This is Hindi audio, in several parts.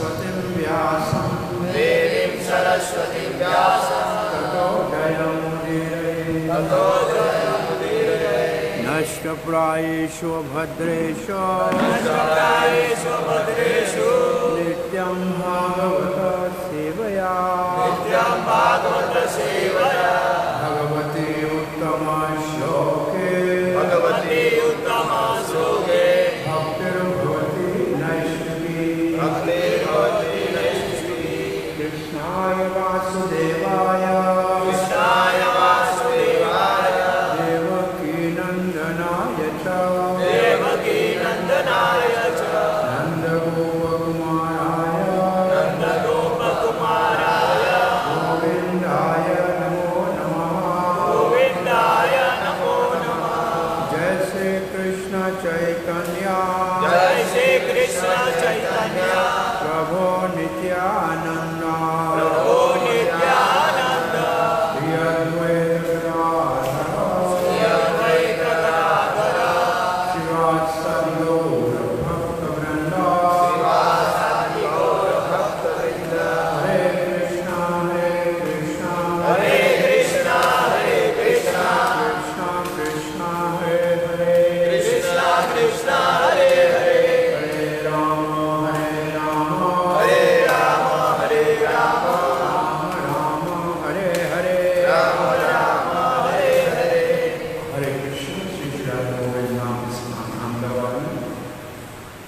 सरस्वतीं व्यासं देवीं सरस्वतीं व्यासं ततो जयमुदीरये नष्टप्रायेषु भद्रेषु नित्यं भागवत सेवया भगवती उत्तमश्लोके भक्तिर्भवति नैष्ठिकी कृष्णाय वासुदेवाय देवकी नन्दनाय च नन्दगोपकुमाराय गोविन्दाय नमो नमः जय श्री कृष्ण चैतन्य प्रभो नित्यानंद श्री अद्वैत गदाधर श्रीवात्सदि गौर भक्तवृंद हरे कृष्णा कृष्णा कृष्णा कृष्णा हरे हरे हरे राम राम हरे हरे हरे कृष्ण श्री राधा गोविंद नाम नाम दवानी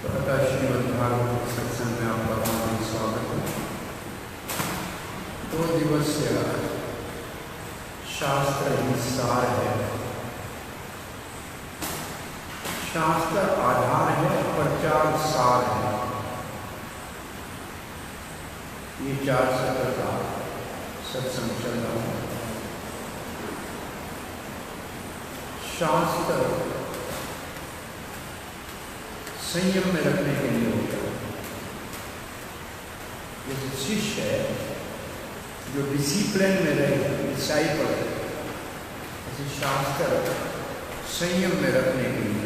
प्रातः श्रीमद्भागवत सत्संग में आपका हार्दिक स्वागत है। 2 दिवसीय शास्त्र ही सार है। शास्त्र आधार है, प्रचार सार है। ये 4 सत्र का सत्संग चल रहा है। शास्त्र संयम में रखने के लिए होता है। जैसे शिष्य है जो डिसिप्लिन में रहे, डिसाइपल है, ऐसे शास्त्र संयम में रखने के लिए।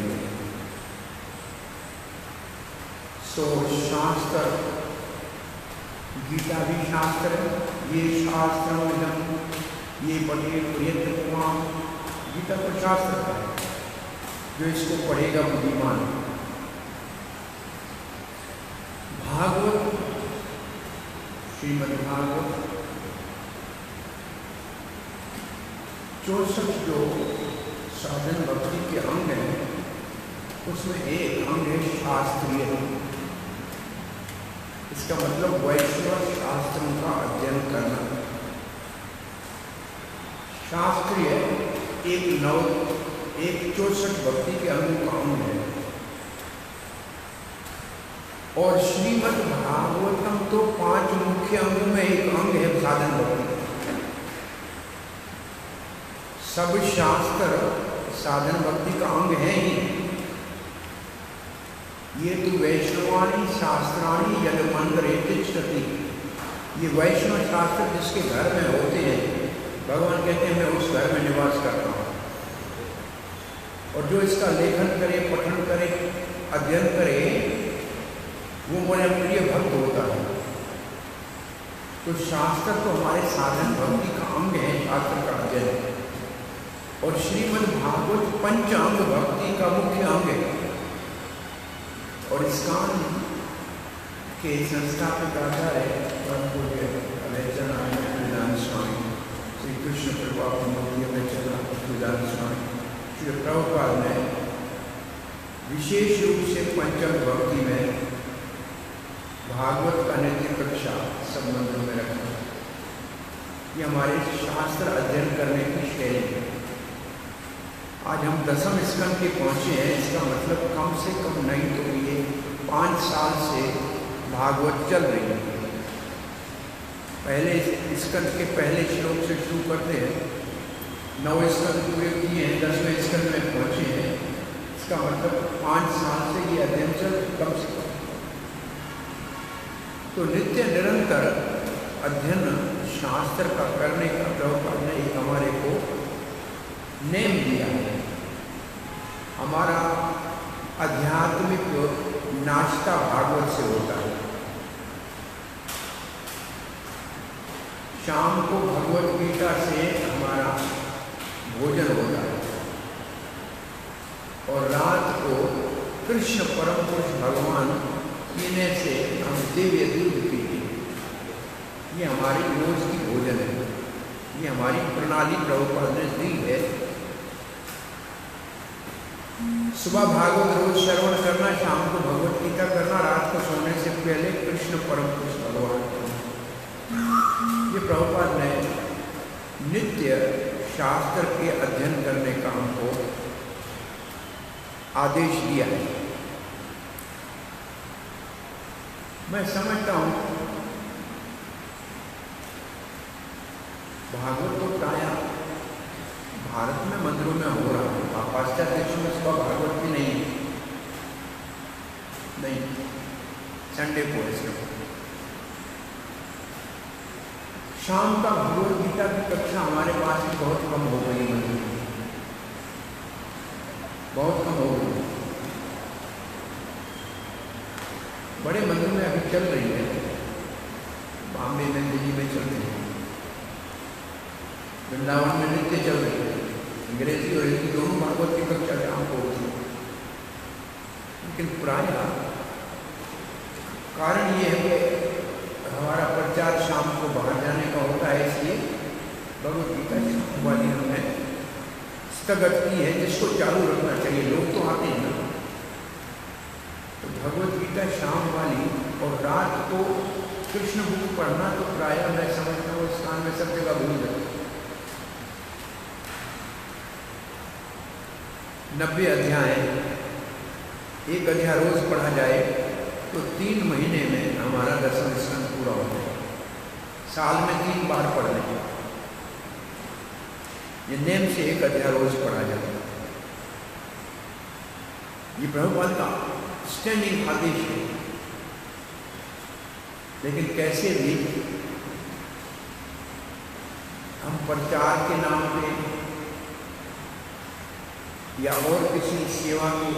तो शास्त्र, गीता भी शास्त्र है। ये शास्त्र ये पढ़िए प्रियतमा, गीता को शास्त्र है। जो इसको पढ़ेगा बुद्धिमान। भागवत, श्रीमद् भागवत 64 जो साधन भक्ति के अंग हैं, उसमें एक अंग है शास्त्रीय। इसका मतलब वैष्णव शास्त्रों का अध्ययन करना। शास्त्रीय एक 64 भक्ति के अंगों का अंग है। और श्रीमद् भागवतम तो 5 मुख्य अंगों में एक अंग है साधन भक्ति। सब शास्त्र साधन भक्ति का अंग है ही। ये तो वैष्णवाणी शास्त्राणी यद मंदिरे तिष्ठति, ये वैष्णव शास्त्र जिसके घर में होते हैं, भगवान कहते हैं मैं उस घर में निवास करता हूँ। और जो इसका लेखन करे, पठन करे, अध्ययन करे, वो मेरा प्रिय भक्त होता है। तो शास्त्र तो हमारे साधन भक्ति का अंग है, शास्त्र का अध्ययन। और श्रीमद् भागवत पंचांग भक्ति का मुख्य अंग है। और इसकान के संस्थापक आचार्य परम पूज्य अवैचनानंद स्वामी, श्री कृष्ण कृपा मूर्ति अवैचनानंद स्वामी, श्री प्रभुपाद ने विशेष रूप से पंचम भक्ति में भागवत का नित्य कक्षा संबंधों में रखा। ये हमारे शास्त्र अध्ययन करने की शैली है। आज हम 10वें स्कंद के पहुँचे हैं। इसका मतलब कम से कम नहीं तो ये 5 साल से भागवत चल रही है। पहले स्कंद के पहले श्लोक से शुरू करते हैं। 9 स्कंद पूरे किए हैं, 10वें स्कंद में पहुँचे हैं। इसका मतलब 5 साल से ये अध्ययन चल कम से कम। तो नित्य निरंतर अध्ययन शास्त्र का करने का प्रभुपाद ने एक हमारे को नेम दिया है। हमारा आध्यात्मिक नाश्ता भागवत से होता है। शाम को भगवत गीता से हमारा भोजन होता है और रात को कृष्ण परम पुरुष भगवान पीने से हम दिव्य दूध पीते हैं। ये हमारी रोज की भोजन है, ये हमारी प्रणाली प्रभुपाद ने दी है। सुबह भागवत रोज श्रवण करना, शाम को भगवत गीता करना, रात को सोने से पहले कृष्ण परम पुरुष भगवान करना। ये प्रभुपाद ने नित्य शास्त्र के अध्ययन करने का हमको आदेश दिया है। मैं समझता हूं भागवत तो प्राय भारत में मंदिरों में हो रहा है, पाश्चात्य देशों में इसका भागवत भी नहीं संडे को इसमें शाम का भगवत गीता की कक्षा हमारे पास भी बहुत कम हो गई, मंदिर में बहुत कम हो गई। बड़े मंदिर में अभी चल रही है, बॉम्बे में, दिल्ली में चल रही है, वृंदावन में नित्य चल रही है, अंग्रेजी और हिंदी दोनों भागवत की कक्षा शाम को होती है। लेकिन प्राय कारण ये है कि हमारा प्रचार शाम को बाहर जाने का होता है, इसलिए भगवत गीता शाम वाली हमने स्थगित की है, जिसको चालू रखना चाहिए। लोग तो आते हैं ना, तो भगवत गीता शाम वाली और रात को कृष्ण बुक पढ़ना तो प्राय मैं समझता हूँ इस स्थान में सब जगह भूल जाए। 90 अध्याय, एक अध्याय रोज पढ़ा जाए तो 3 महीने में हमारा 10वां स्कंद पूरा हो जाए। साल में 3 बार पढ़ लें, ये नेम से एक अध्याय रोज पढ़ा जाए। ये प्रभुपाद का स्टैंडिंग आदेश है। लेकिन कैसे भी हम प्रचार के नाम पे या और किसी सेवा के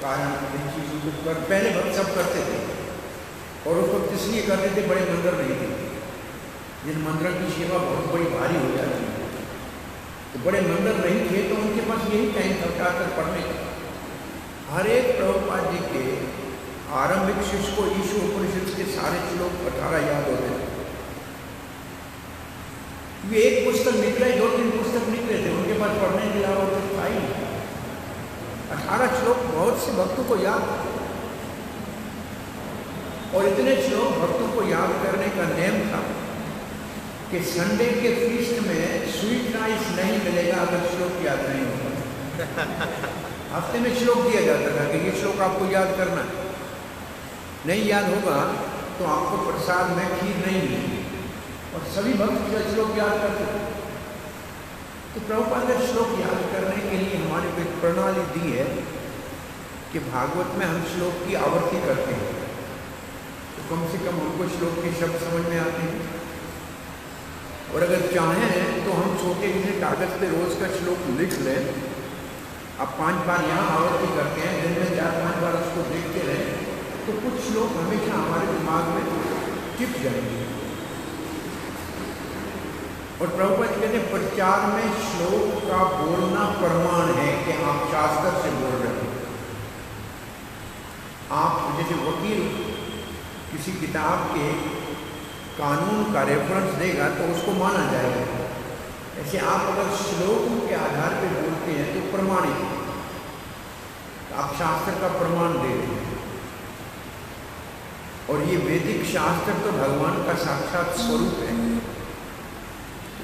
कारण इन चीज़ों को कर, पहले भक्त सब करते थे और उस वक्त इसलिए करते थे, बड़े मंदिर नहीं थे। जिन मंदिरों की सेवा बहुत बड़ी भारी हो जाती है, तो बड़े मंदिर नहीं थे तो उनके पास यही टाइम था कर पढ़ने का। हर एक प्रभुपाद जी के आरंभिक शिष्य को ईशु उपनिषद के सारे श्लोक 18 याद होते थे। ये एक पुस्तक निकले, 2-3 पुस्तक निकले थे, उनके पास पढ़ने के अलावा तो था ही 18 श्लोक बहुत से भक्तों को याद, और इतने श्लोक भक्तों को याद करने का नियम था कि संडे के फीस्ट में स्वीट राइस नहीं मिलेगा अगर श्लोक याद नहीं होगा। हफ्ते में श्लोक दिया जाता था कि ये श्लोक आपको याद करना है, नहीं याद होगा तो आपको प्रसाद में खीर नहीं मिलेगी, और सभी भक्त श्लोक याद करते थे। तो प्रभुपाद ने श्लोक याद करने के लिए हमारे को एक प्रणाली दी है कि भागवत में हम श्लोक की आवृत्ति करते हैं, तो कम से कम हमको श्लोक के शब्द समझ में आते हैं। और अगर चाहें तो हम छोटे से कागज पे रोज का श्लोक लिख लें। अब 5 बार यहाँ आवृत्ति करते हैं, दिन में 4-5 बार उसको देखते रहें, तो कुछ श्लोक हमेशा हमारे दिमाग में टिक जाएंगे। और प्रभुपाद कहते हैं प्रचार में श्लोक का बोलना प्रमाण है कि आप शास्त्र से बोल रहे हैं। आप जैसे वकील किसी किताब के कानून का रेफरेंस देगा तो उसको माना जाएगा, ऐसे आप अगर श्लोकों के आधार पर बोलते हैं तो प्रमाणित है, आप शास्त्र का प्रमाण दे रहे हैं। और ये वैदिक शास्त्र तो भगवान का साक्षात स्वरूप है।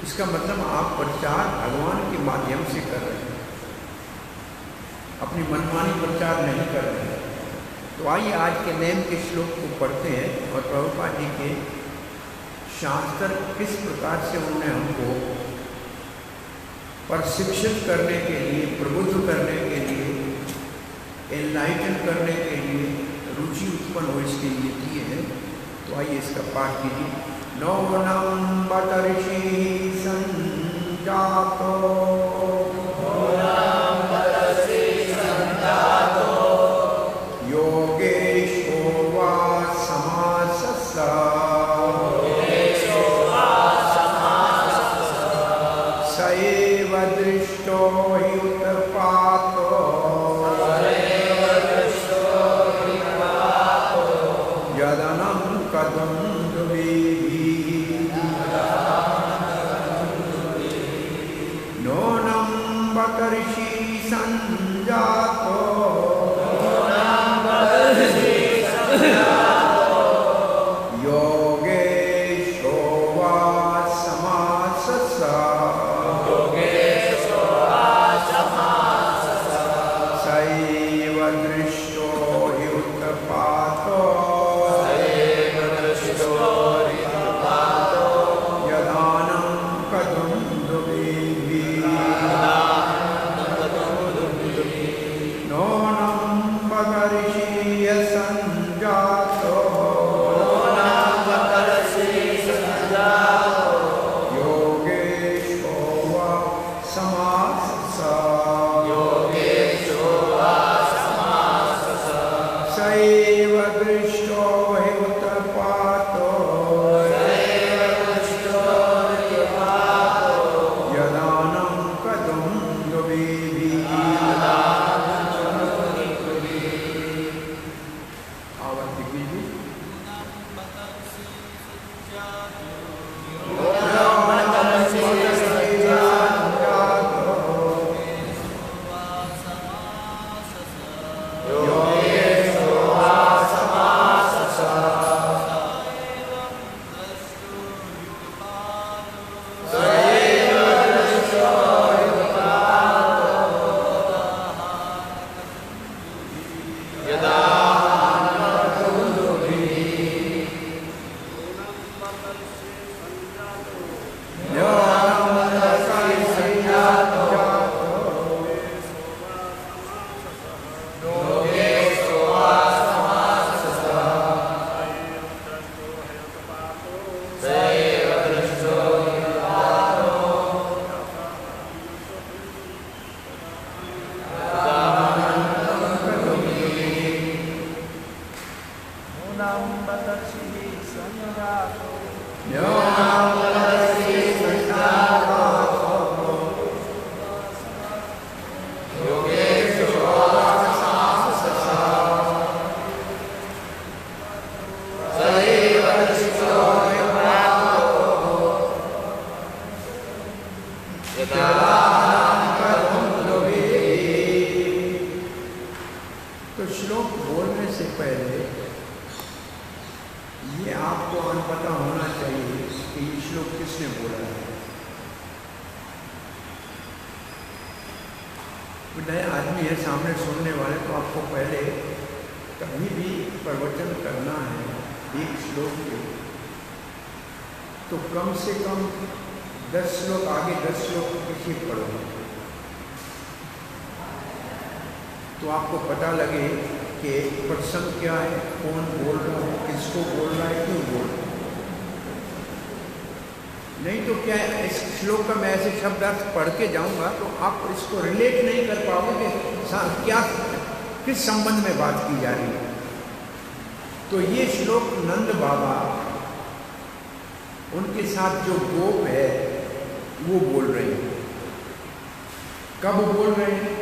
इसका मतलब आप प्रचार भगवान के माध्यम से कर रहे हैं, अपनी मनमानी प्रचार नहीं कर रहे हैं। तो आइए आज के नेम के श्लोक को पढ़ते हैं और प्रभुपाद जी के शास्त्र किस प्रकार से उन्होंने हमको प्रशिक्षित करने के लिए, प्रबुद्ध करने के लिए, एनलाइटन करने के लिए, रुचि उत्पन्न हो इसके लिए दिए हैं। तो आइए इसका पाठ कीजिए। नौवनं बतर्षि संजातो योगेशो वा समासस्सा नूनं बतर्षि संजातो योगेशो वा समाससा सैव दृष्टो हि उत्पातो यदानं कदुन्दुभिः नूनं बतर्षि संजातो योगेशो वा समाससा सैव दृष्टो हि उत्पातो यदानं कदुन्दुभिः आवर्ती कीजिए। तो श्लोक बोलने से पहले ये आपको अनपता होना चाहिए कि ये श्लोक किसने बोला है। नए आदमी है सामने सुनने वाले, तो आपको पहले कभी भी प्रवचन करना है एक श्लोक के, तो कम से कम 10 श्लोक आगे 10 श्लोक पीछे पढ़ो, तो आपको पता लगे कि प्रसंग क्या है, कौन बोल रहा है, किसको बोल रहा है, क्यों बोल रहा है। नहीं तो क्या है, इस श्लोक का मैं ऐसे शब्द अर्थ पढ़ के जाऊंगा तो आप इसको रिलेट नहीं कर पाओगे कि क्या किस संबंध में बात की जा रही है। तो ये श्लोक नंद बाबा उनके साथ जो गोप है वो बोल रहे हैं। कब बोल रहे हैं?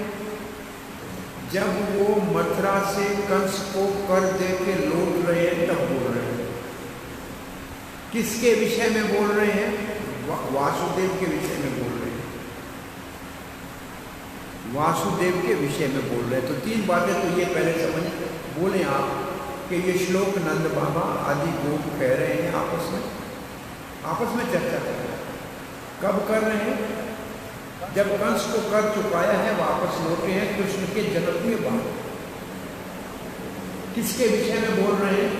जब वो मथुरा से कंस को कर दे के लौट रहे हैं तब बोल रहे हैं। किसके विषय में बोल रहे हैं? वासुदेव के विषय में बोल रहे हैं। वासुदेव के विषय में बोल रहे हैं। तो 3 बातें तो ये पहले समझ बोले आप कि ये श्लोक नंद बाबा आदि गोप कह रहे हैं, आपस में चर्चा कर रहे हैं। कब कर रहे हैं? जब कंस को कर चुकाया है, वापस लौटे हैं कृष्ण के जन्म के बाद। किसके विषय में बोल रहे हैं?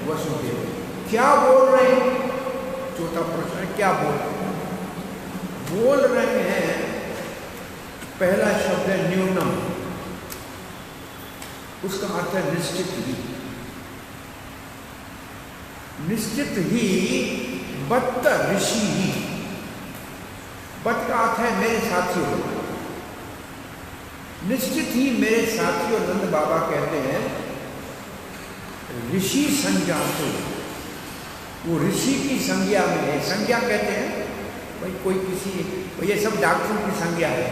वसुदेव। क्या बोल रहे हैं? चौथा प्रश्न है, क्या बोल रहे हैं? बोल रहे हैं, पहला शब्द है न्यूनम, उसका अर्थ है निश्चित ही। निश्चित ही बत ऋषि ही। बत का अर्थ है मेरे साथियों। निश्चित ही मेरे साथियों, नंद बाबा कहते हैं ऋषि संज्ञातो, वो ऋषि की संज्ञा में है। संज्ञा कहते हैं भाई कोई किसी, ये सब डॉक्टरों की संज्ञा है,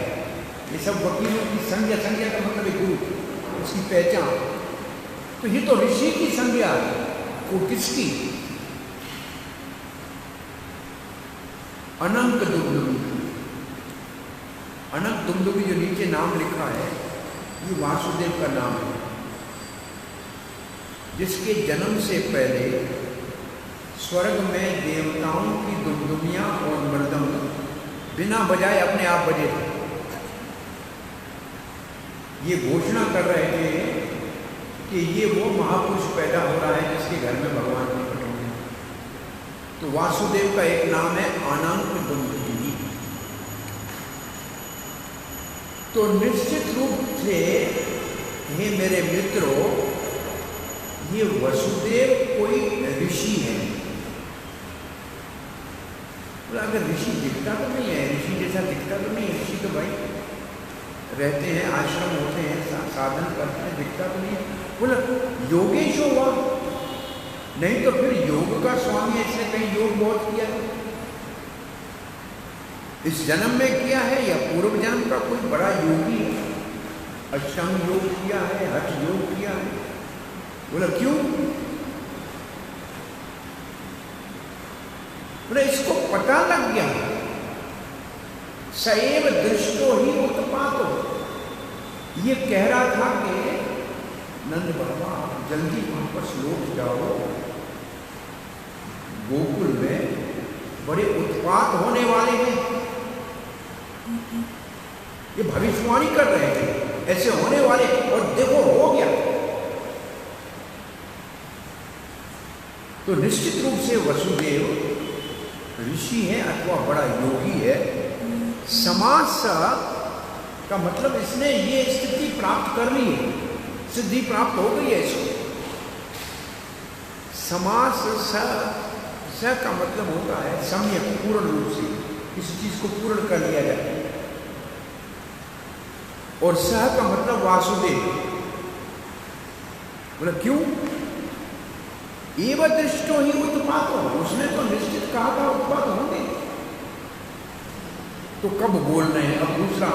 ये सब वकीलों की संज्ञा। संज्ञा का मतलब है गुरु, उसकी पहचान। तो ये तो ऋषि की संज्ञा है। वो किसकी? अनंत दुमदुमी। अनंत दुमदुमी जो नीचे नाम लिखा है ये वासुदेव का नाम है, जिसके जन्म से पहले स्वर्ग में देवताओं की दुमदुमियां और मृदंग बिना बजाए अपने आप बजे थे। ये घोषणा कर रहे थे कि ये वो महापुरुष पैदा हो रहा है जिसके घर में भगवान प्रकट होंगे। तो वासुदेव का एक नाम है अनंत दुमदुमी। तो निश्चित रूप से हे मेरे मित्रों, ये वसुदेव कोई ऋषि है। अगर ऋषि दिखता तो नहीं है, ऋषि जैसा दिखता तो नहीं है। ऋषि तो भाई रहते हैं, आश्रम होते हैं, साधन करते हैं, दिखता तो नहीं है। बोला योगेश हुआ, नहीं तो फिर योग का स्वामी ऐसे कहीं योग बहुत किया है, इस जन्म में किया है या पूर्व जन्म का कोई बड़ा योगी है, अष्टांग योग किया है, हठ योग किया है। बोला क्यों? बोले इसको पता लग गया, सएव दृष्टो ही उत्पातो। ये कह रहा था कि नंद बाबा जल्दी वापस लौट जाओ, गोकुल में बड़े उत्पात होने वाले हैं। ये भविष्यवाणी कर रहे थे ऐसे होने वाले, और देखो हो गया। तो निश्चित रूप से वसुदेव ऋषि है अथवा बड़ा योगी है। समास का मतलब इसने ये स्थिति प्राप्त कर ली है, सिद्धि प्राप्त हो गई है इसको। समास स का मतलब होता है सम्यक, पूर्ण रूप से किसी चीज को पूर्ण कर लिया जाए। और सह का मतलब वासुदेव। बोला क्यों? एवं दृष्टो ही उत्पात हो, उसने तो निश्चित कहा था उत्पात होंगे। तो कब बोल रहे हैं? अब दूसरा,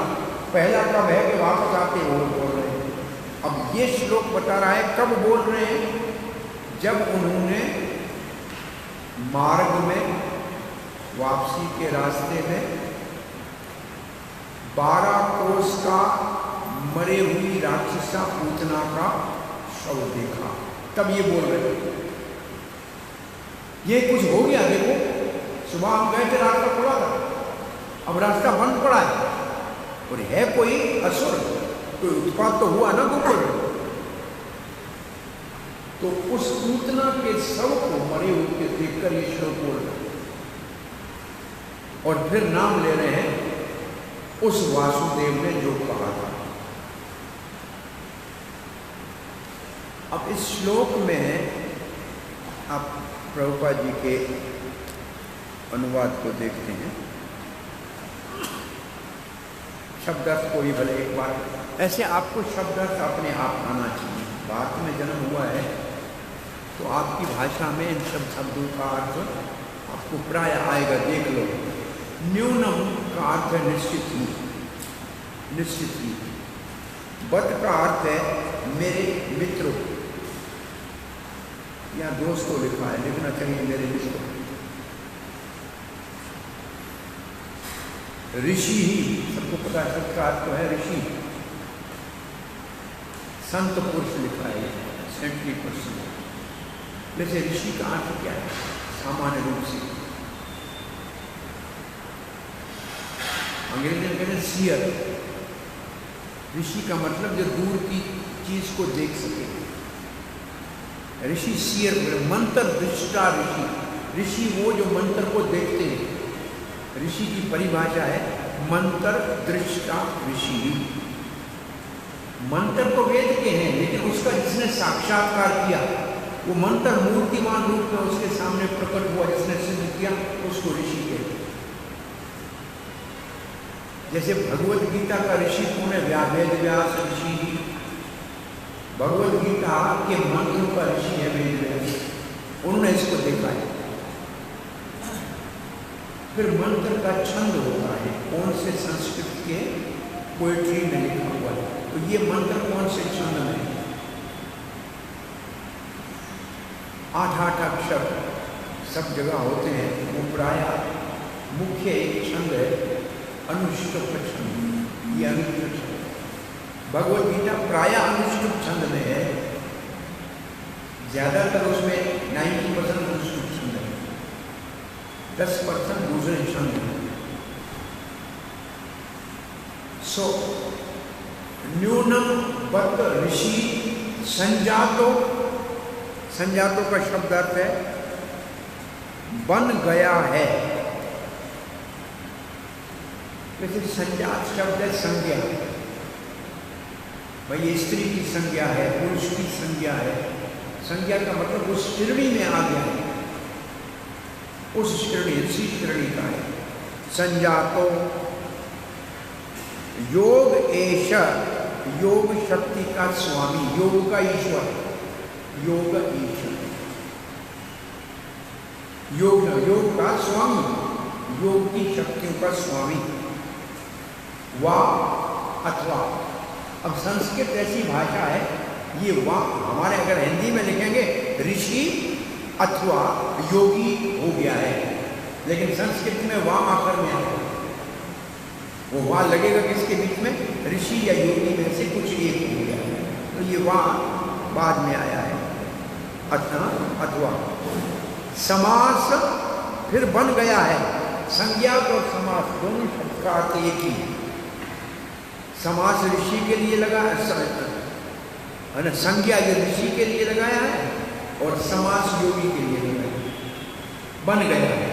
पहला कब है कि वापस आते और बोल रहे हैं। अब ये श्लोक बता रहा है कब बोल रहे हैं, जब उन्होंने मार्ग में वापसी के रास्ते में 12 कोस का मरे हुई राक्षसा पूतना का शव देखा, तब ये बोल रहे हैं। ये कुछ हो गया, देखो सुबह हम गए थे, रास्ता खुला था, अब रास्ता बंद पड़ा है और है कोई असुर, कोई उत्पात तो हुआ ना गोकुल। तो उस पूतना के शव को मरे हुए देखकर ये श्लोक बोल रहे हैं और फिर नाम ले रहे हैं उस वासुदेव ने जो कहा था। अब इस श्लोक में आप प्रभुपाद जी के अनुवाद को देखते हैं। शब्दार्थ को भी भले एक बार, ऐसे आपको शब्दार्थ अपने आप आना चाहिए। भारत में जन्म हुआ है तो आपकी भाषा में इन सब शब्दों का अर्थ आपको प्राय आएगा, देख लो। न्यूनम का अर्थ है निश्चित ही, निश्चित ही। बत का अर्थ है मेरे मित्रों या दोस्तों, लिखा है, लिखना चाहिए मेरे मित्रों। ऋषि ही, सबको पता है सबका अर्थ है ऋषि, संत पुरुष लिखा है, सेंटली पर्सन। वैसे ऋषि का अर्थ क्या है सामान्य रूप से? अंग्रेजी में कहते हैं सीयर। ऋषि का मतलब जो दूर की चीज को देख सके। ऋषि सीयर, मंत्र दृष्टा ऋषि। ऋषि वो जो मंत्र को देखते हैं। ऋषि की परिभाषा है मंत्र दृष्टा ऋषि। मंत्र तो वेद के हैं, लेकिन उसका जिसने साक्षात्कार किया, वो मंत्र मूर्तिमान रूप में उसके सामने प्रकट हुआ, जिसने सिद्ध किया, उसको ऋषि कहते हैं। जैसे भगवत गीता का ऋषि कौन है? वेद व्यास ऋषि। भगवत गीता के मंत्रों का ऋषि है वेद व्यास, उन्होंने इसको देखा है। फिर मंत्र का छंद होता है, कौन से संस्कृत के पोएट्री में लिखा हुआ है, तो ये मंत्र कौन से छंद में है? 8 अक्षर सब जगह होते हैं, वो प्राय मुख्य एक छंद है अनुष्टुप छंद। ये अनुष्टुप छंद भगवद गीता प्राय अनुष्टुप छंद में है, ज्यादातर उसमें 90% अनुष्टुप छंद है, 10% दूसरे छंद है। सो न्यूनम बत ऋषि संजातो, संजातो का शब्द अर्थ है बन गया है। वैसे संजात शब्द है संज्ञा, भाई ये स्त्री की संज्ञा है, पुरुष की संज्ञा है। संज्ञा का मतलब उस श्रेणी में आ गया है, उस श्रेणी, ऋषि श्रेणी का है। संजातो योग एश, योग शक्ति का स्वामी, योग का ईश्वर, योग ईश्वर, योग का स्वामी, योग की शक्तियों का स्वामी। वा अथवा, अब संस्कृत ऐसी भाषा है, ये वा हमारे अगर हिंदी में लिखेंगे ऋषि अथवा योगी हो गया है, लेकिन संस्कृत में वा आखिर में आएगा। वो वहाँ लगेगा किसके बीच में, ऋषि या योगी में से कुछ एक हो गया है, तो ये वहाँ बाद में आया है। अथवा समास फिर बन गया है, संज्ञा और समास दोनों शब्द का अर्थ एक ही है। समास ऋषि के लिए लगा है ना, संज्ञा ये ऋषि के लिए लगाया है और समास योगी के लिए लगाया है, बन गया है।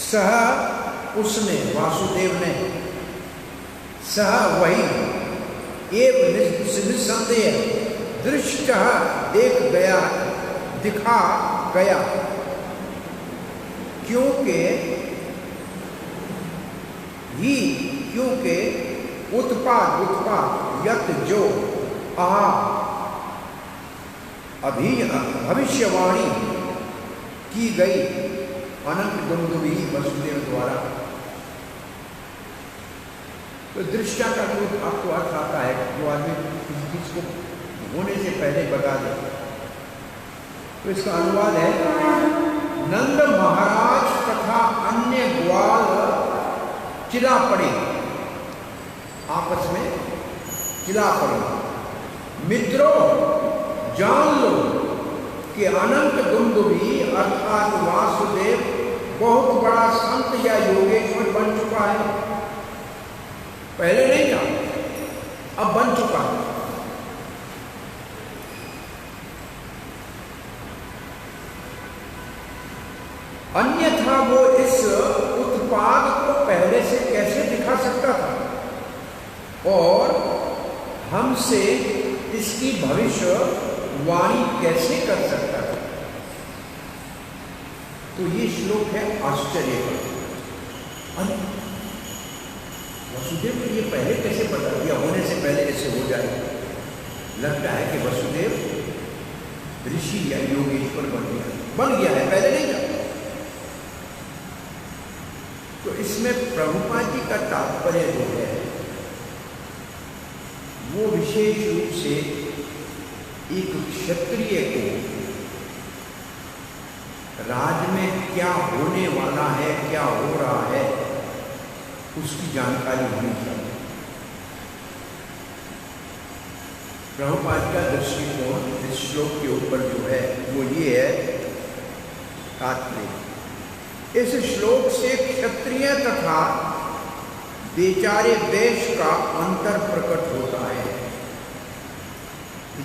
सह उसने, वासुदेव ने, सह वही, एक निसंदेह, दृष्ट देख गया, दिखा गया, क्योंकि उत्पाद यत जो भविष्यवाणी की गई अनंत दुंदुभी वसुदेव द्वारा। तो दृष्टा का जो आपको अर्थ आता है, जो आदमी किसी चीज को होने से पहले बता दे, तो इसका अनुवाद है नंद महाराज तथा अन्य ग्वाल चिल्ला पड़े, आपस में चिल्ला पड़े, मित्रों जान लो कि अनंत दुंदुभी अर्थात वासुदेव बहुत बड़ा संत या योगेश्वर बन चुका है। पहले नहीं था, अब बन चुका है। अन्यथा वो इस उत्पाद को पहले से कैसे दिखा सकता था और हमसे इसकी भविष्यवाणी कैसे कर सकता था। तो ये श्लोक है आश्चर्य का। वसुदेव को ये पहले कैसे बता दिया, होने से पहले ऐसे हो जाए। लगता है कि वसुदेव ऋषि या योगेश्वर बन गया है, पहले नहीं था। तो इसमें प्रभुपाद जी का तात्पर्य जो है वो विशेष रूप से एक क्षत्रिय को राज में क्या होने वाला है, क्या हो रहा है, उसकी जानकारी होनी चाहिए। प्रभुपाद का दृष्टिकोण इस श्लोक के ऊपर जो है वो ये है तात्पर्य। इस श्लोक से क्षत्रिय तथा बेचारे वैश्य का अंतर प्रकट होता है।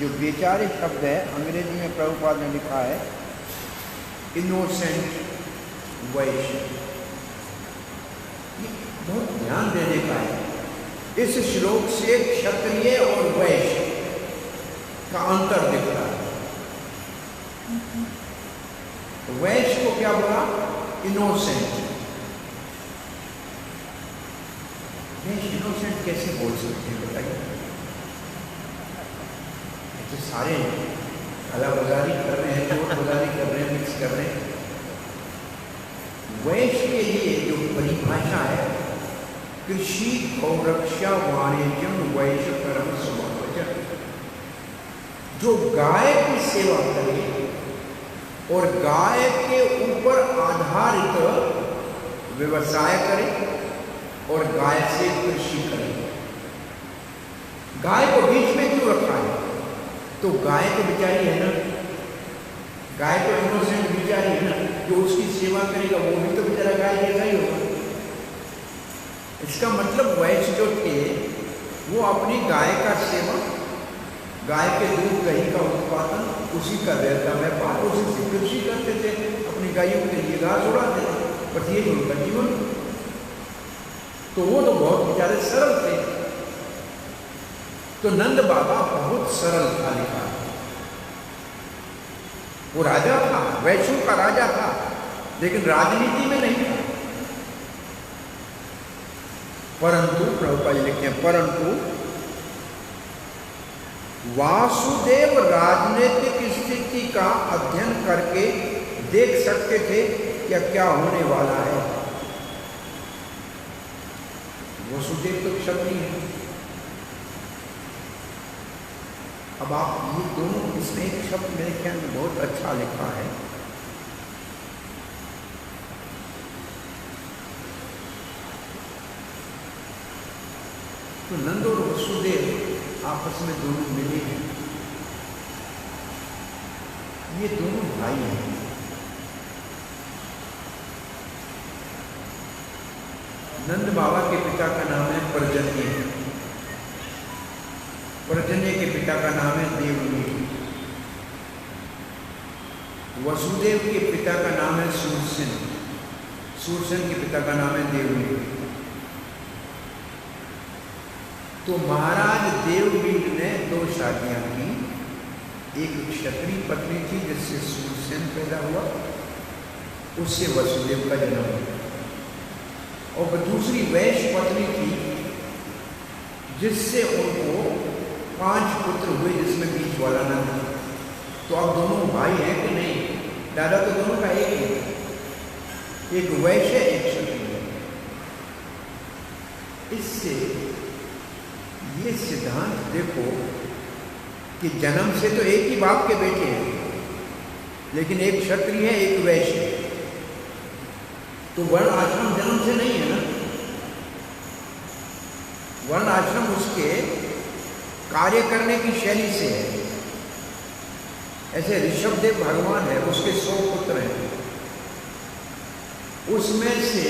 जो बेचारे शब्द है अंग्रेजी में प्रभुपाद ने लिखा है इनोसेंट वैश्य, बहुत ध्यान देने का है। इस श्लोक से क्षत्रिय और वैश्य का अंतर दिख रहा है। वैश्य को क्या बोला, इनोसेंट। इनोसेंट कैसे बोल सकते हैं बताइए। तो सारे कालाबाजारी कर रहे हैं, चोर बाजारी कर रहे हैं, मिक्स कर रहे हैं। वैश्य के लिए जो परिभाषा है कृषि गौरक्षा वाणिज्यम वैश्य कर्म स्वभाव, जो गाय की सेवा करे और गाय के ऊपर आधारित व्यवसाय करे और गाय से कृषि करे। गाय को बीच में क्यों रखा है? तो गाय तो बेचारी है ना, गाय तो इनोसेंट बेचारी है ना, जो उसकी सेवा करेगा वो भी तो बेचारा गाय जैसा ही होगा। इसका मतलब वैश्य जो थे वो अपनी गाय का सेवन, गाय के दूध दही का उत्पादन, उसी का व्यापार, उसी से कृषि करते थे, अपनी गायों के लिए घास उड़ाते थे, बस ये उनका जीवन। तो वो तो बहुत बेचारे सरल थे। तो नंद बाबा बहुत सरल था लिखा। वो राजा था, वैश्यों का राजा था, लेकिन राजनीति में नहीं था। परंतु प्रभुपाद जी लिखते हैं, परंतु वासुदेव राजनीतिक स्थिति का अध्ययन करके देख सकते थे कि क्या होने वाला है। वसुदेव तो क्षत्रिय है। अब आप ये दोनों, इसमें एक शब्द मेरे ख्याल में बहुत अच्छा लिखा है, तो नंद और वसुदेव आपस में दोनों मिले हैं। ये दोनों भाई हैं। नंद बाबा के पिता का नाम है पर्जन्य, पर्जन्य के पिता का नाम है देवनी, वसुदेव के पिता का नाम है सूरसेन, सूरसेन के पिता का नाम है देवनी। तो महाराज देववीर ने 2 शादियां की। एक क्षत्रिय पत्नी थी जिससे सूरसेन पैदा हुआ, उससे वसुदेव का जन्म हुआ, और दूसरी वैश्य पत्नी थी जिससे उनको 5 पुत्र हुए, जिसमें बीच वाला नंद। तो अब दोनों भाई हैं कि नहीं? दादा तो दोनों का एक है, एक वैश्य एक क्षत्रिय। इससे ये सिद्धांत देखो कि जन्म से तो एक ही बाप के बेटे हैं, लेकिन एक क्षत्रिय है एक वैश्य है, तो वर्ण आश्रम जन्म से नहीं है ना। वर्ण आश्रम उसके कार्य करने की शैली से है। ऐसे ऋषभदेव भगवान है, उसके 100 पुत्र हैं, उसमें से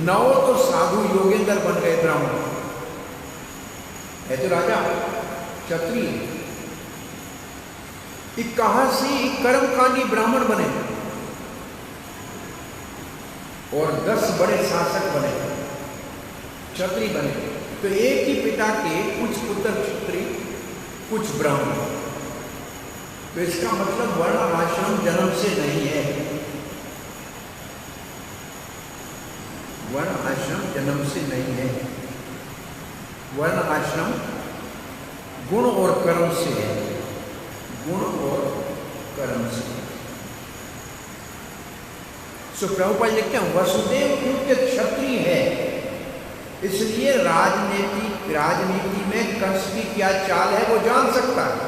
9 तो साधु योगेंद्र बन गए ब्राह्मण है, तो राजा क्षत्रिय। 81 कर्मकांडी ब्राह्मण बने और 10 बड़े शासक बने, क्षत्रिय बने। तो एक ही पिता के कुछ पुत्र क्षत्रिय, कुछ ब्राह्मण। तो इसका मतलब वर्ण आश्रम जन्म से नहीं है, वर्ण आश्रम जन्म से नहीं है। वर्ण आश्रम गुण और कर्म से है, गुण और कर्म से। सो प्रभुपाद लिखते हैं वसुदेव क्योंकि क्षत्रिय है, इसलिए राजनीति में कंस की क्या चाल है वो जान सकता है।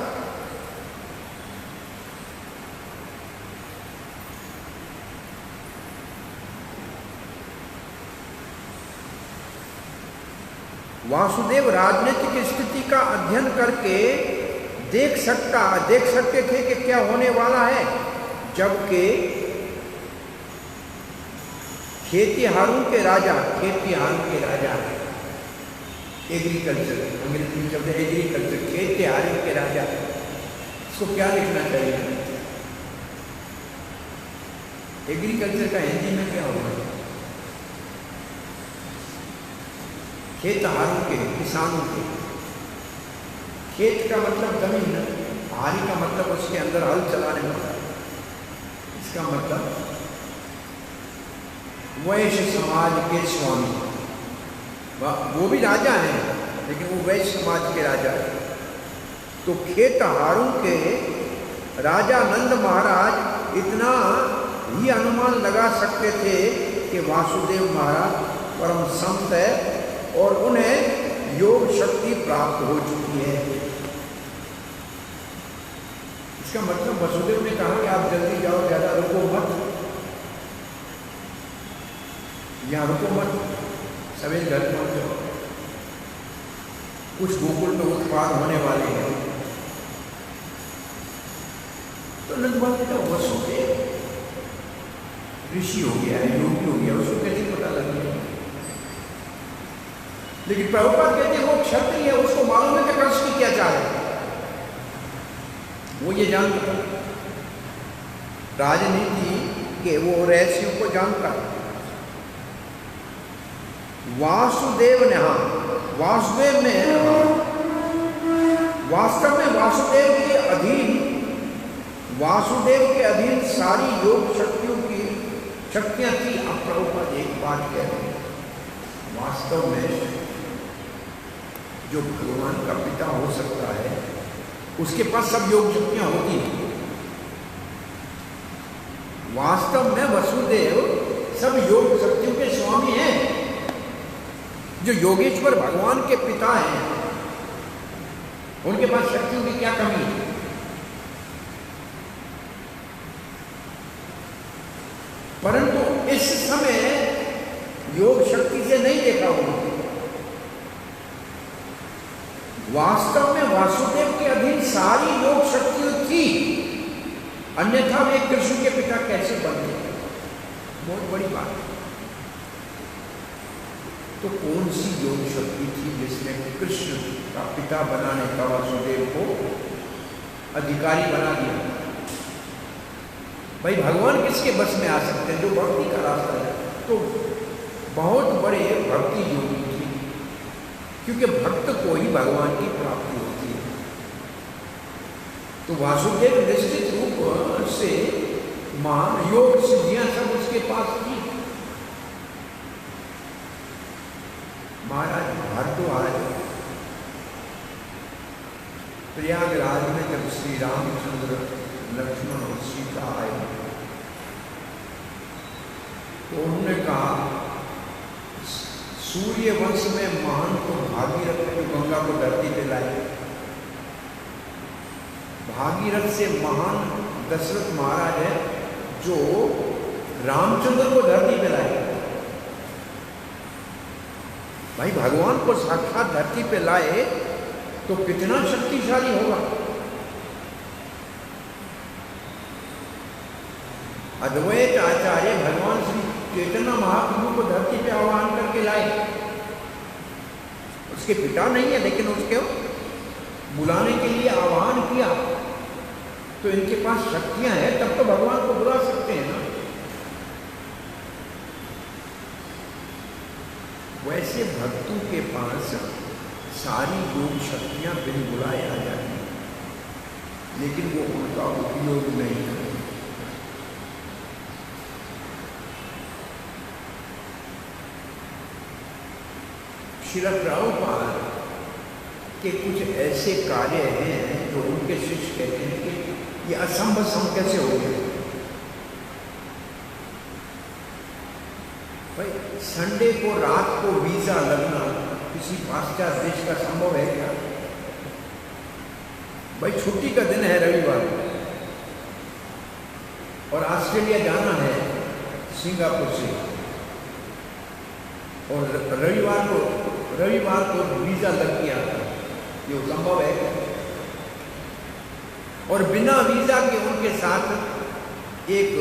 वासुदेव राजनीतिक स्थिति का अध्ययन करके देख सकते थे कि क्या होने वाला है, जबकि खेतिहारों के राजा एग्रीकल्चर, अंग्रेजी शब्द एग्रीकल्चर, खेतिहारों के राजा, इसको क्या लिखना चाहिए? एग्रीकल्चर का हिंदी में क्या होगा? खेतहारों के, किसानों के। खेत का मतलब जमीन, हारी का मतलब उसके अंदर हल चलाने वाला। इसका मतलब वैश्य समाज के स्वामी, वो भी राजा हैं, लेकिन वो वैश्य समाज के राजा हैं। तो खेतहारों के राजा नंद महाराज इतना ही अनुमान लगा सकते थे कि वासुदेव महाराज परम संत है और उन्हें योग शक्ति प्राप्त हो चुकी है। इसका मतलब वसुदेव ने कहा कि आप जल्दी जाओ, ज़्यादा यहाँ रुको मत, सवेरे घर पहुँच जाओ, कुछ गोकुल में उत्पाद होने वाले हैं। तो नंद बाबा बेटा वसुदेव ऋषि हो गया है, योगी हो गया, उसको कैसे पता लग गया? लेकिन प्रभुपाद कहते हैं वो क्षत्रिय है, उसको मालूम है कि कृष्ण की क्या चाल है, वो ये जानता, राजनीति के वो रहस्यों को जानता। वासुदेव ने, हाँ वासुदेव में, वास्तव में वासुदेव के अधीन, वासुदेव के अधीन सारी योग शक्तियों की शक्तियां थी। अब प्रभुपाद एक बात कह रहे हैं, वास्तव में जो भगवान का पिता हो सकता है उसके पास सब योग शक्तियां होती हैं। वास्तव में वसुदेव सब योग शक्तियों के स्वामी हैं। जो योगेश्वर भगवान के पिता हैं उनके पास शक्तियों की क्या कमी है? परंतु इस समय योग शक्ति से नहीं देखा उन्होंने। वास्तव में वासुदेव के अधीन सारी योग शक्तियां थी, अन्यथा वे कृष्ण के पिता कैसे बन गए? बहुत बड़ी बात है। तो कौन सी योग शक्ति थी जिसने कृष्ण का पिता बनाने का वासुदेव को अधिकारी बना दिया? भाई भगवान किसके बस में आ सकते हैं? जो भक्ति का रास्ता है। तो बहुत बड़े भक्ति योगी थी, क्योंकि भक्त को ही भगवान की प्राप्ति होती है। तो वासुदेव निश्चित रूप से महान योग सिद्धियां सब उसके पास थी। महाराज भारद्वाज प्रयागराज में जब श्री रामचंद्र लक्ष्मण और सीता आए तो उन्होंने कहा सूर्य वंश में महान तो भागीरथ ने जो गंगा को धरती पे लाए, भागीरथ से महान दशरथ महाराज है जो रामचंद्र को धरती पे लाए। भाई भगवान को साक्षात धरती पे लाए तो कितना शक्तिशाली होगा। अद्वैत आचार्य भगवान श्री चैतन्य महाप्रभु को धरती पे आह्वान करके लाए। उसके पिता नहीं है लेकिन उसके बुलाने के लिए आह्वान किया, तो इनके पास शक्तियां हैं, तब तो भगवान को बुला सकते हैं ना। वैसे भक्तों के पास सारी योग शक्तियां बिन बुलाए आ जाती हैं, लेकिन वो उनका उपयोग नहीं करते। श्रील प्रभुपाद के कुछ ऐसे कार्य हैं जो उनके शिष्य कहते हैं कि ये असंभव सम कैसे हो गए। भाई संडे को रात को वीजा लगना किसी पाश्चात्य देश का संभव है क्या? भाई छुट्टी का दिन है रविवार और ऑस्ट्रेलिया जाना है सिंगापुर से, और रविवार को वीजा लग गया, ये संभव है? और बिना वीजा के उनके साथ एक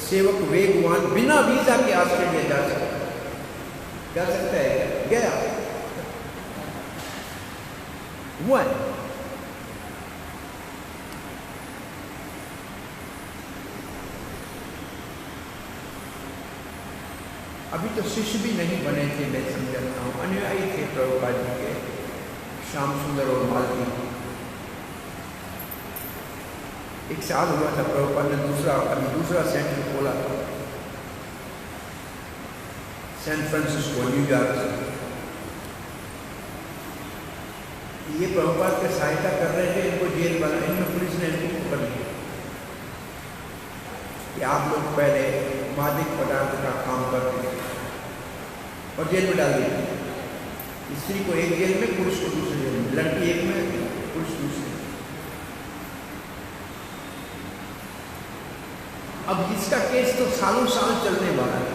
सेवक वेगवान बिना वीजा के ऑस्ट्रेलिया जा सकता है? गया हुआ है। अभी तो शिष्य भी नहीं बने थे, मैं समझता हूँ, अनुयायी थे प्रभुपाद जी के, श्याम सुंदर और मालवी। एक साल हुआ था प्रभुपाद ने दूसरा सेंटर खोला था सैन फ्रांसिस्को न्यूयॉर्क से। ये प्रभुपाद की सहायता कर रहे थे, इनको जेल बना, इनमें पुलिस ने इनको पकड़ लिया कि आप लोग पहले मादक पदार्थ का काम करते थे और जेल में डाल दिया। स्त्री को एक जेल में, पुरुष को दूसरे जेल में, लड़की एक में, पुरुष दूसरे। अब इसका केस तो सालों साल चलने वाला है।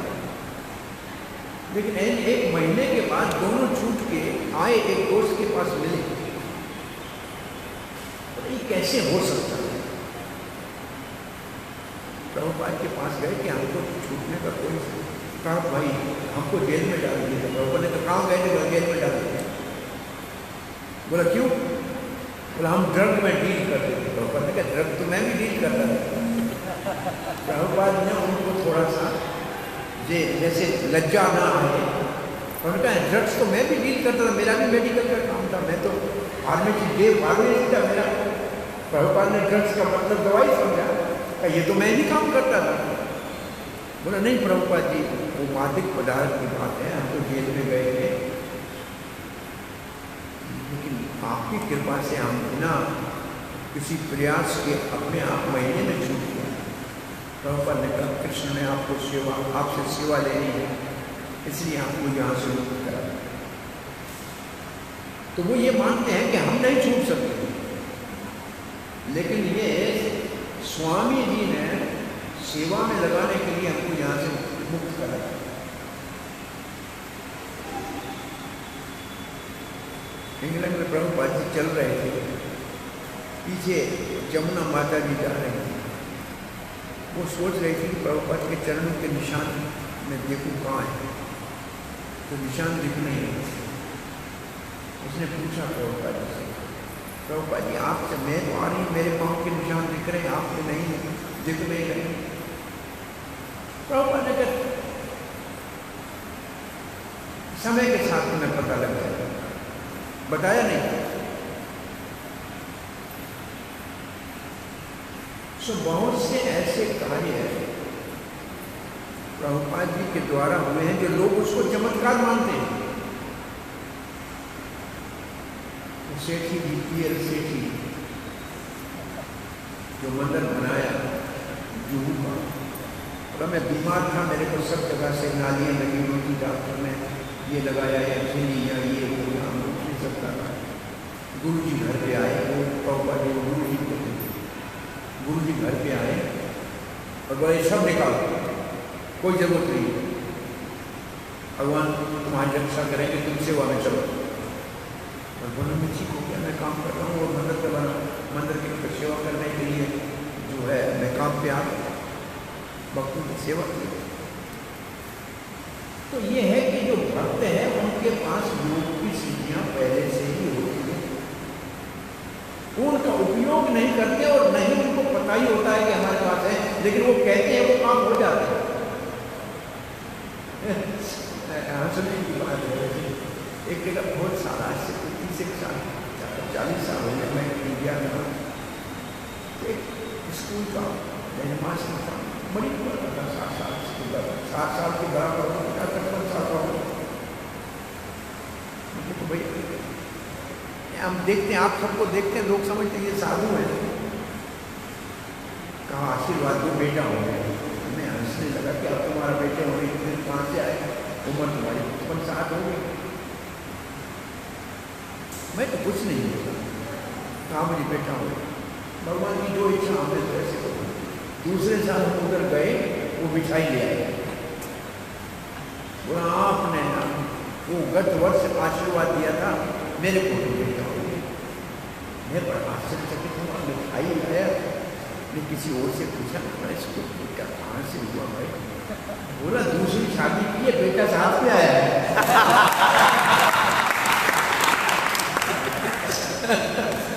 लेकिन एक महीने के बाद दोनों छूट के आए, एक दोस्त के पास मिले। तो ये कैसे हो सकता है? प्रभुपाद के पास गए कि हमको छूटने का कोई, कहा भाई हमको जेल में डाल दिया। प्रभुपाद ने कहा कहाँ गए थे? जेल में डाल दिया। बोला क्यों? बोला हम ड्रग में डील करते थे। प्रभुपाद ने कहा ड्रग तो मैं भी डील करता था। प्रभुपाद ने उनको थोड़ा सा जैसे लज्जा ना आए, उन्होंने कहा ड्रग्स तो मैं भी डील करता था, मेरा भी मेडिकल का काम था, मैं तो फार्मेसी था मेरा। प्रभुपाद ने ड्रग्स का मतलब दवाई समझा, ये तो मैं भी काम करता था। बोला नहीं प्रभुपाद जी, वो मादक पदार्थ की बात है, हम तो जेल में गए थे, लेकिन आपकी कृपा से हम बिना किसी प्रयास के अपने आप महीने में छूट गए। प्रभुपाद ने कहा कृष्ण ने आपको आपसे सेवा लेनी है, इसलिए आपको यहाँ से मुक्त करा। तो वो ये मानते हैं कि हम नहीं छूट सकते, लेकिन ये स्वामी जी ने सेवा में लगाने के लिए हमको यहाँ से मुक्त करा। इंग्लैंड में प्रभुपाद जी चल रहे थे, पीछे जमुना माता जी जा रही थी। वो सोच रही थी कि प्रभुपाद के चरणों के निशान मैं देखूं कहाँ है, तो निशान दिख नहीं है। उसने पूछा प्रभुपाद जी से, प्रभुपाद जी आपसे मैं तो आ रही, मेरे पाँव के निशान दिख रहे हैं, आपके नहीं दिख नहीं रहे। प्रभुपाद ने कहा समय के साथ में पता लग जाएगा, बताया नहीं। सो बहुत से ऐसे कार्य प्रभुपाद जी के द्वारा हुए हैं जो लोग उसको चमत्कार मानते हैं। सेठी जी, पीएल सेठी, जो मंदिर बनाया जुहू का, और मैं बीमार था, मेरे को सब जगह से नालियाँ लगी हुई थी, डॉक्टर ने ये लगाया या झिल्ली या ये हो गया, हम उठ नहीं सकता था। गुरु जी घर पे आए, वो प्रभुपाद जी गुरु जी को, गुरु जी घर पे आए और बोले सब निकालो, कोई जरूरत नहीं, भगवान तुम्हारी रक्षा करेंगे, तुम सेवा में चलो। और बोले मैं ठीक हो गया, मैं काम कर रहा हूँ और मंदिर पे बना, मंदिर की सेवा करने के लिए जो है मैं काम पे आ गया, भक्तों की सेवा की। तो ये है कि जो भक्त है उनके पास योग की सिद्धियाँ पहले से ही होती है, उनका उपयोग नहीं करते और नहीं उनको पता ही होता है कि हमारे पास है, लेकिन वो कहते हैं वो काम हो जाता है। हंसने की बात है, एक जगह बहुत साल, आज से 30 साल 40 साल हो गए, मैं इंडिया में हूँ, एक स्कूल का हेडमास्टर था, बड़ी उम्र था, 7 साल के बराबर, 55 साल का हो। तो भाई हम देखते हैं, आप सबको देखते हैं, लोग समझते हैं ये साधु है। कहा आशीर्वाद दो, बेटा हो गया। मैं हंसने लगा कि अब तुम्हारा बेटे होने के दिन कहाँ से आए, उम्र तुम्हारी 55 हो गई। मैं तो कुछ नहीं बोला, कहाँ मुझे बेटा हो गया, भगवान की जो इच्छा हमने तो ऐसे करो। दूसरे साल हम उधर गए, वो मिठाई ले आए, बोला आपने ना वो गत वर्ष आशीर्वाद दिया था, मेरे को तो बेटा हो गया। मैं बड़ा आश्चर्यचकित हुआ, मिठाई लाया, मैं किसी और से पूछा, मैं इसको बेटा कहाँ से हुआ भाई? बोला दूसरी शादी की है, बेटा साथ में आया है।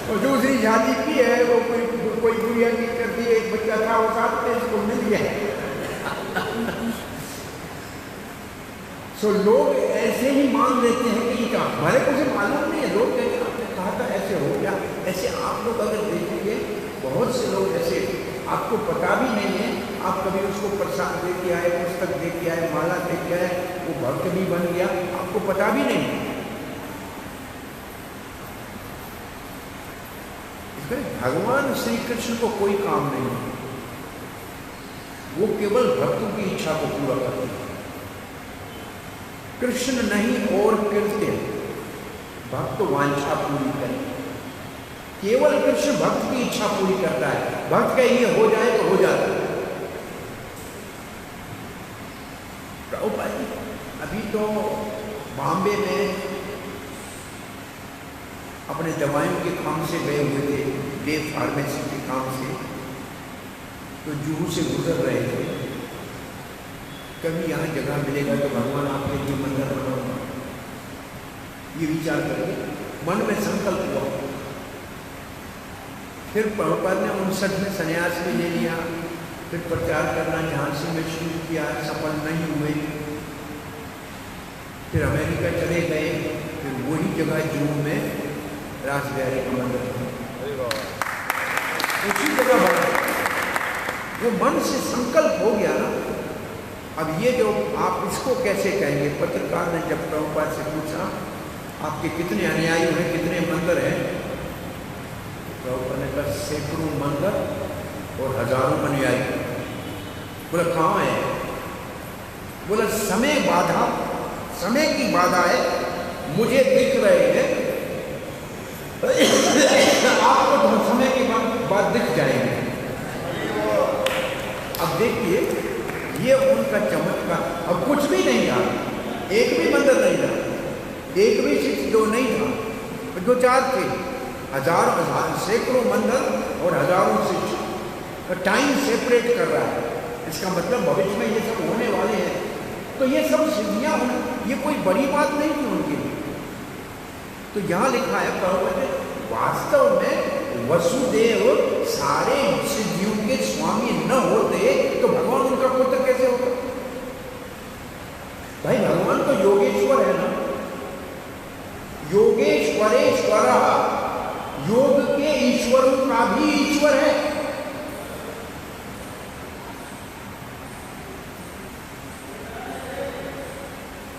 और दूसरी शादी की है, वो कोई गुड़िया की करती है, एक बच्चा था वो साथ में, इसको मिल गया। तो लोग ऐसे ही मान लेते हैं कि क्या हमारे को से मालूम नहीं है, लोग कहते हैं आपने कहा था ऐसे हो गया। ऐसे आप लोग अगर देखेंगे, बहुत से लोग ऐसे आपको पता भी नहीं है, आप कभी उसको प्रसाद दे के आए, पुस्तक दे के आए, माला दे के आए, वो भक्त भी बन गया, आपको पता भी नहीं है। भगवान श्री कृष्ण को कोई काम नहीं है, वो केवल भक्तों की इच्छा को पूरा करते हैं। कृष्ण नहीं और कृत्य, भक्त वांछा पूरी करे। केवल कृष्ण भक्त की इच्छा पूरी करता है, भक्त का ये हो जाए तो हो जाता है। प्रभुपाद जी अभी तो बॉम्बे में अपने दवाइयों के काम से गए हुए थे, डे फार्मेसी के काम से, तो जुहू से गुजर रहे थे। कभी यहाँ जगह मिलेगा तो भगवान आपके लिए मंदिर बनाऊंगा, ये विचार करके मन में संकल्प हुआ। फिर प्रभुपाद ने 59 में संन्यास भी ले लिया, फिर प्रचार करना झांसी में शुरू किया, सफल नहीं हुए। फिर अमेरिका चले गए, फिर वही जगह जुहू में रासबिहारी का मंदिर उसी जगह बना। जो मन से संकल्प हो गया ना, अब ये जो आप इसको कैसे कहेंगे? पत्रकार ने जब प्रभुपाद से पूछा आपके कितने अनुयायी हैं, कितने मंदिर हैं, प्रभुपाद ने कहा सैकड़ों मंदिर और हजारों अनुयायी। बोला कहाँ है? बोला समय बाधा, समय की बाधा है, मुझे दिख रहे हैं, आपको तो समय के बाद दिख जाएंगे। अब देखिए ये उनका चमत्कार। अब कुछ भी नहीं था, एक भी मंदिर नहीं था, एक भी शिष्य जो नहीं था, दो चार थे, हजार सैकड़ों मंदिर और हजारों शिष्य। टाइम सेपरेट कर रहा है, इसका मतलब भविष्य में ये सब होने वाले हैं। तो ये सब सिद्धियां, ये कोई बड़ी बात नहीं थी उनके लिए। तो यहाँ लिखा है प्रभुपाद वास्तव में वसुदेव सारे सिद्धियों के स्वामी न होते तो भगवान उनका पुत्र कैसे होता? भाई भगवान तो योगेश्वर है ना, योगेश्वरेश्वर, योग के ईश्वरों का भी ईश्वर है।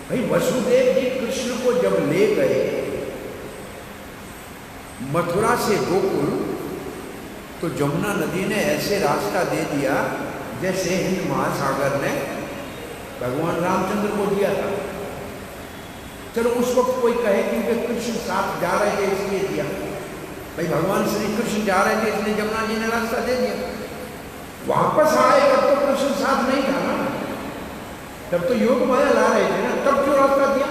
भाई वसुदेव जी कृष्ण को जब ले गए मथुरा से गोकुल, तो जमुना नदी ने ऐसे रास्ता दे दिया जैसे हिंद महासागर ने भगवान रामचंद्र को दिया था। चलो उस वक्त कोई कहे कि वे कृष्ण साथ जा रहे थे इसलिए दिया। भाई भगवान श्री कृष्ण जा रहे थे इसलिए जमुना जी ने रास्ता दे दिया। वापस आए तब तो कृष्ण साथ नहीं था ना, तब तो योग माया ला रहे थे ना, तब क्यों रास्ता दिया?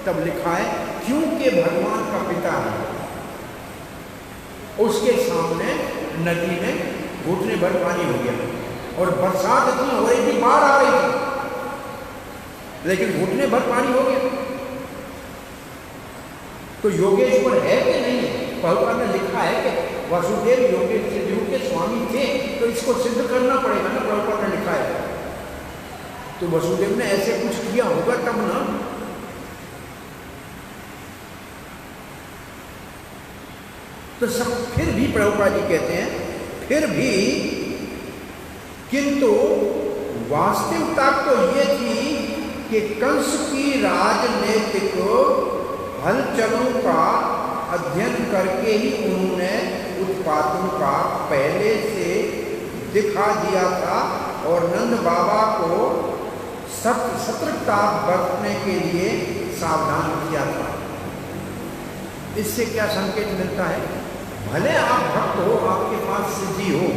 तब लिखा है क्योंकि भगवान का पिता है, उसके सामने नदी में घुटने भर पानी हो गया और बरसात इतनी हो रही थी, बाढ़ आ रही थी, लेकिन घुटने भर पानी हो गया। तो योगेश्वर है कि नहीं है? प्रभुपाद ने लिखा है कि वसुदेव योगेश्वर के स्वामी थे, तो इसको सिद्ध करना पड़ेगा ना, प्रभुपाद ने लिखा है। तो वसुदेव ने ऐसे कुछ किया होगा तब ना। तो सब फिर भी प्रभुपाद जी कहते हैं फिर भी, किंतु वास्तविकता तो ये थी कि कंस की राजनीतिक हलचलों का अध्ययन करके ही उन्होंने उत्पातों का पहले से दिखा दिया था और नंद बाबा को सतर्कता बरतने के लिए सावधान किया था। इससे क्या संकेत मिलता है? भले आप भक्त हो, आपके पास सिद्धि हो,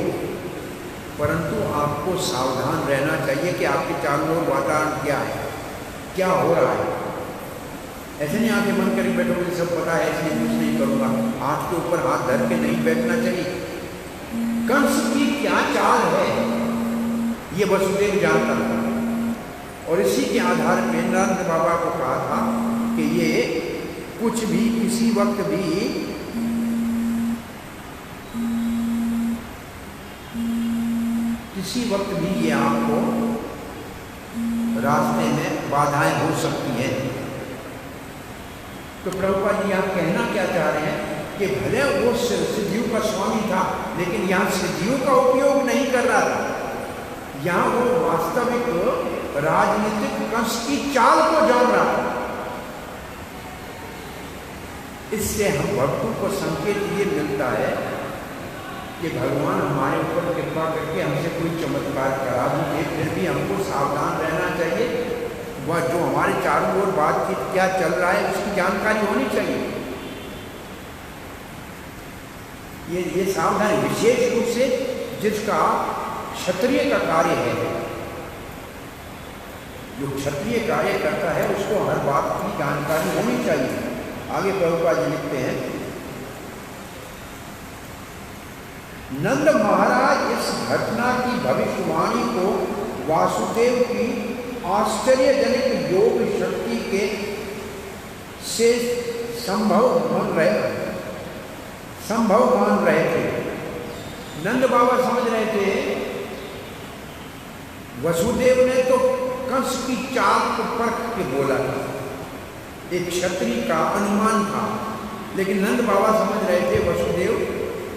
परंतु आपको सावधान रहना चाहिए कि आपके चारों ओर वातावरण क्या है, क्या हो रहा है। ऐसे नहीं आके मन करके बैठो मुझे सब पता है इसलिए कुछ नहीं करूंगा, हाथ के ऊपर हाथ धर के नहीं बैठना चाहिए। कंस की क्या चाल है ये वसुदेव जानता था और इसी के आधार पर नंद बाबा को कहा था कि ये कुछ भी किसी वक्त भी ये आपको रास्ते में बाधाएं हो सकती हैं। तो प्रभुपाद जी यहाँ कहना क्या चाह रहे हैं कि भले वो सिद्धियों का स्वामी था, लेकिन यहाँ सिद्धियों का उपयोग नहीं कर रहा था, यहाँ वो वास्तविक राजनीतिक कंस की चाल को जान रहा था। इससे हम भक्तों को संकेत ये मिलता है कि भगवान हमारे ऊपर कृपा करके हमसे कोई चमत्कार करा देंगे, फिर भी हमको सावधान रहना चाहिए। वह जो हमारे चारों ओर बातचीत क्या चल रहा है उसकी जानकारी होनी चाहिए। ये सावधानी विशेष रूप से जिसका क्षत्रिय का कार्य है, जो क्षत्रिय कार्य करता है उसको हर बात की जानकारी होनी चाहिए। आगे प्रभुपाद जी लिखते हैं, नंद महाराज इस घटना की भविष्यवाणी को वासुदेव की आश्चर्यजनक योग शक्ति के से संभव मान रहे थे। नंद बाबा समझ रहे थे वसुदेव ने तो कंस की चाल को परख के बोला था, एक क्षत्रिय का अनुमान था, लेकिन नंद बाबा समझ रहे थे वसुदेव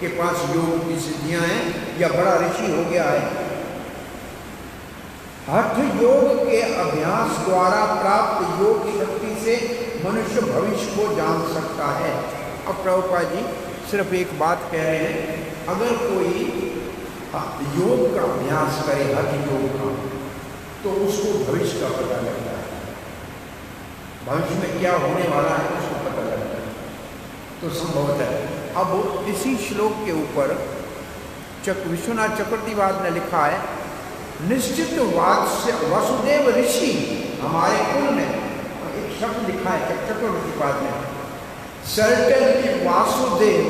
के पास योग की सिद्धियां हैं या बड़ा ऋषि हो गया है। हठ योग के अभ्यास द्वारा प्राप्त योग शक्ति से मनुष्य भविष्य को जान सकता है। अब प्रभुपाद जी सिर्फ एक बात कह रहे हैं, अगर कोई योग का अभ्यास करे, हठ योग का, तो उसको भविष्य का पता लगता है, भविष्य में क्या होने वाला है उसको पता लगता है। तो संभवतः अब इसी श्लोक के ऊपर विश्वनाथ चक्रवर्तीवाद ने लिखा है, निश्चित वसुदेव ऋषि हमारे कुल में, एक शब्द लिखा है चक्रवर्तीवाद ने, सर्टेनली वासुदेव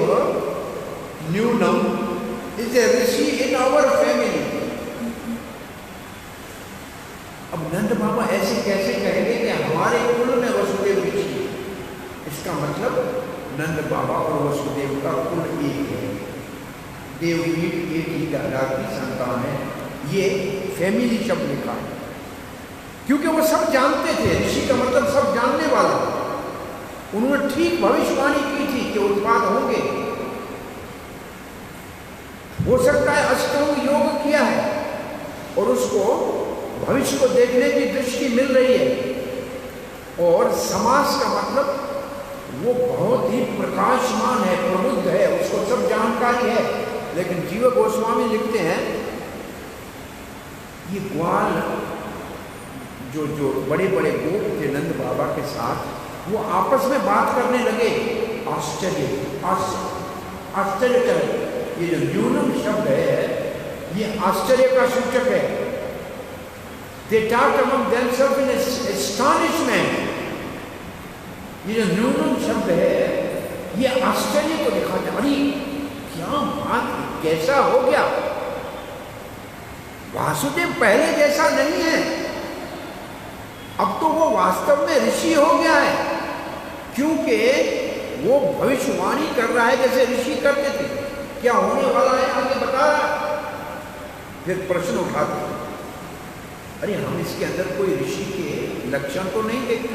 न्यूनम is a rishi in our family. अब नंद बाबा ऐसे कैसे कहेंगे कि हमारे कुल में वसुदेव ऋषि? इसका मतलब नंद बाबा और वसुदेव का कुल एक है, देवपीठ एक ही दादा की संतान है। ये फैमिली शब्द लिखा है क्योंकि वो सब जानते थे, ऋषि का मतलब सब जानने वाला। उन्होंने ठीक भविष्यवाणी की थी कि उत्पाद होंगे। हो सकता है अष्टांग योग किया है और उसको भविष्य को देखने की दृष्टि मिल रही है। और समास का मतलब वो बहुत ही प्रकाशमान है, प्रबुद्ध है, उसको सब जानकारी है। लेकिन जीव गोस्वामी लिखते हैं, ये ग्वाल जो बड़े बड़े गोप थे नंद बाबा के साथ, वो आपस में बात करने लगे। आश्चर्य, ये जो न्यूनम शब्द है ये आश्चर्य का सूचक है। They talked among themselves in astonishment। ये जो न्यूनम शब्द है ये आश्चर्य को दिखाता है, अरे क्या बात, कैसा हो गया, वासुदेव पहले जैसा नहीं है, अब तो वो वास्तव में ऋषि हो गया है, क्योंकि वो भविष्यवाणी कर रहा है जैसे ऋषि करते थे, क्या होने वाला है आगे बता रहा। फिर प्रश्न उठाते, अरे हम इसके अंदर कोई ऋषि के लक्षण तो नहीं देखते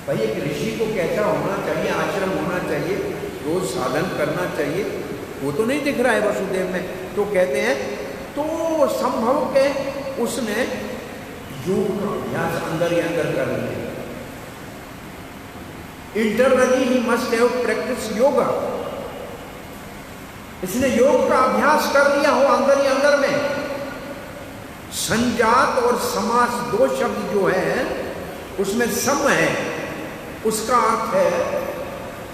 भाई। एक ऋषि को कैसा होना चाहिए, आश्रम होना चाहिए, रोज साधन करना चाहिए, वो तो नहीं दिख रहा है वसुदेव में। तो कहते हैं तो संभव के उसने योग का अभ्यास अंदर ही अंदर कर लिया। Internally he must have practice yoga. इसने योग का अभ्यास कर लिया हो अंदर ही अंदर में। संजात और समास दो शब्द जो है उसमें सम है, उसका अर्थ है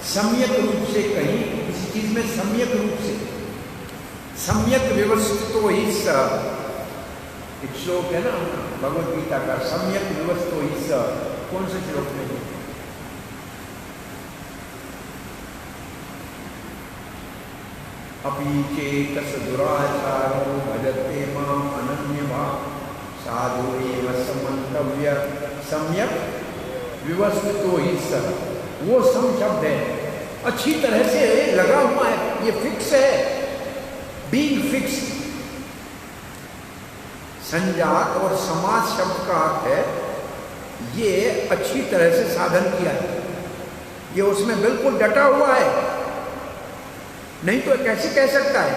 सम्यक रूप से, कहीं किसी चीज में सम्यक रूप से, सम्यक व्यवस्थितो ही एक श्लोक है ना भगवद गीता का, सम्यक व्यवस्थितो ही कौन से श्लोक में है? अपि चेतस दुराचारो भजते माम अनन्यभाव साधु एव समन्तव्य सम्यक व्यवस्थितो ही सः। वो सम शब्द है, अच्छी तरह से लगा हुआ है, ये फिक्स है, बीइंग फिक्स। संजात और समास शब्द का अर्थ है ये अच्छी तरह से साधन किया है, ये उसमें बिल्कुल डटा हुआ है, नहीं तो कैसे कह सकता है?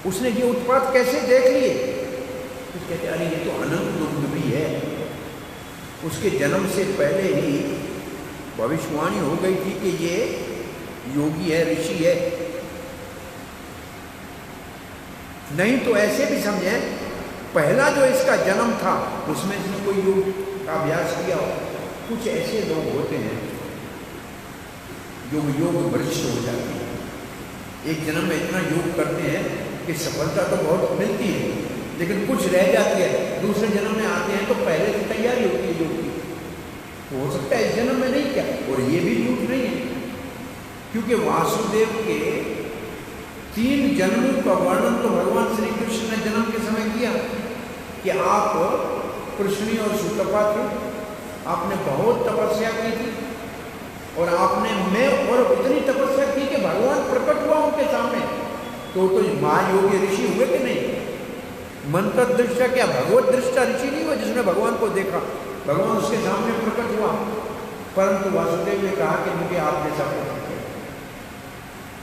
उसने ये उत्पाद कैसे देख लिए? तो कहते अरे ये तो अनंत दुग्ध भी है, उसके जन्म से पहले ही भविष्यवाणी हो गई थी कि ये योगी है, ऋषि है। नहीं तो ऐसे भी समझे पहला जो इसका जन्म था उसमें इसने कोई योग का अभ्यास किया हो। कुछ ऐसे लोग होते हैं जो योग भ्रष्ट हो जाते हैं, एक जन्म में इतना योग करते हैं कि सफलता तो बहुत मिलती है, लेकिन कुछ रह जाती है, दूसरे जन्म में आते हैं तो पहले से तैयारी होती है योग की। तो हो सकता है इस जन्म में नहीं क्या, और ये भी झूठ नहीं है, क्योंकि वासुदेव के 3 जन्मों का वर्णन तो भगवान श्री कृष्ण ने जन्म के समय किया कि आप कृष्णी और सुतपा थे, आपने बहुत तपस्या की थी, और आपने और इतनी तपस्या की कि भगवान प्रकट हुआ उनके सामने। तो महायोगी ऋषि हुए कि नहीं? मंत्र दृष्टा क्या भगवत दृष्टा ऋषि नहीं हुआ जिसने भगवान को देखा, भगवान उसके सामने प्रकट हुआ। परंतु वासुदेव ने कहा कि मुझे आप जैसा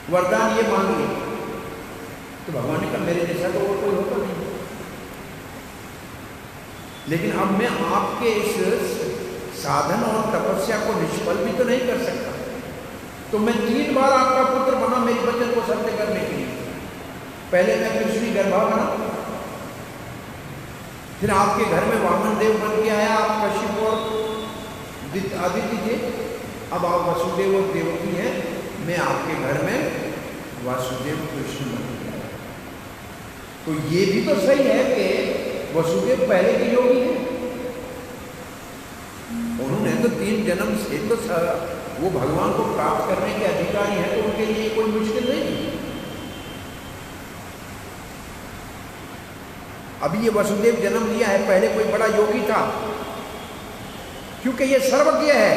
वरदान ये मांगिए, तो भगवान ने कहा मेरे जैसा तो और कोई होता नहीं, लेकिन अब मैं आपके इस साधन और तपस्या को निष्फल भी तो नहीं कर सकता, तो मैं 3 बार आपका पुत्र बना मेरी वचन को सत्य करने के लिए। पहले मैं कृष्ण गर्भा बना, फिर आपके घर में वामन देव बन के आया, आप कश्यप और आदित्य थे, अब आप वसुदेव और देवकी हैं, मैं आपके घर में वासुदेव कृष्ण बन गया। तो ये भी तो सही है कि वसुदेव पहले के योगी हैं, उन्होंने तो 3 जन्म से तो वो भगवान को प्राप्त करने के अधिकारी हैं, तो उनके लिए कोई मुश्किल नहीं। अभी ये वसुदेव जन्म लिया है, पहले कोई बड़ा योगी था, क्योंकि ये सर्वज्ञ है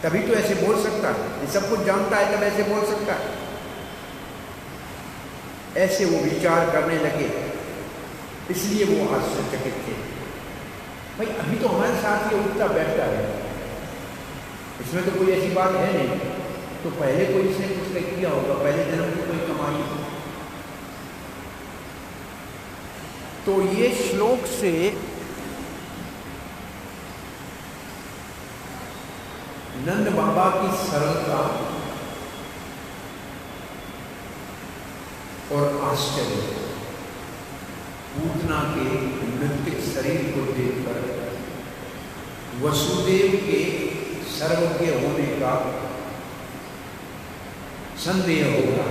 तभी तो ऐसे बोल सकता है, ये सब कुछ जानता है तब ऐसे बोल सकता है। ऐसे वो विचार करने लगे, इसलिए वो आश्चर्यचकित थे। भाई अभी तो हमारे साथ ये उठता बैठता है, इसमें तो कोई ऐसी बात है नहीं, तो पहले कोई इसने कुछ किया होगा, पहले जन्म की कोई कमाई। तो ये श्लोक से नंद बाबा की सरलता और आश्चर्य, पूतना के मृतिक शरीर को देखकर वसुदेव के सर्वज्ञ होने का संदेह होगा।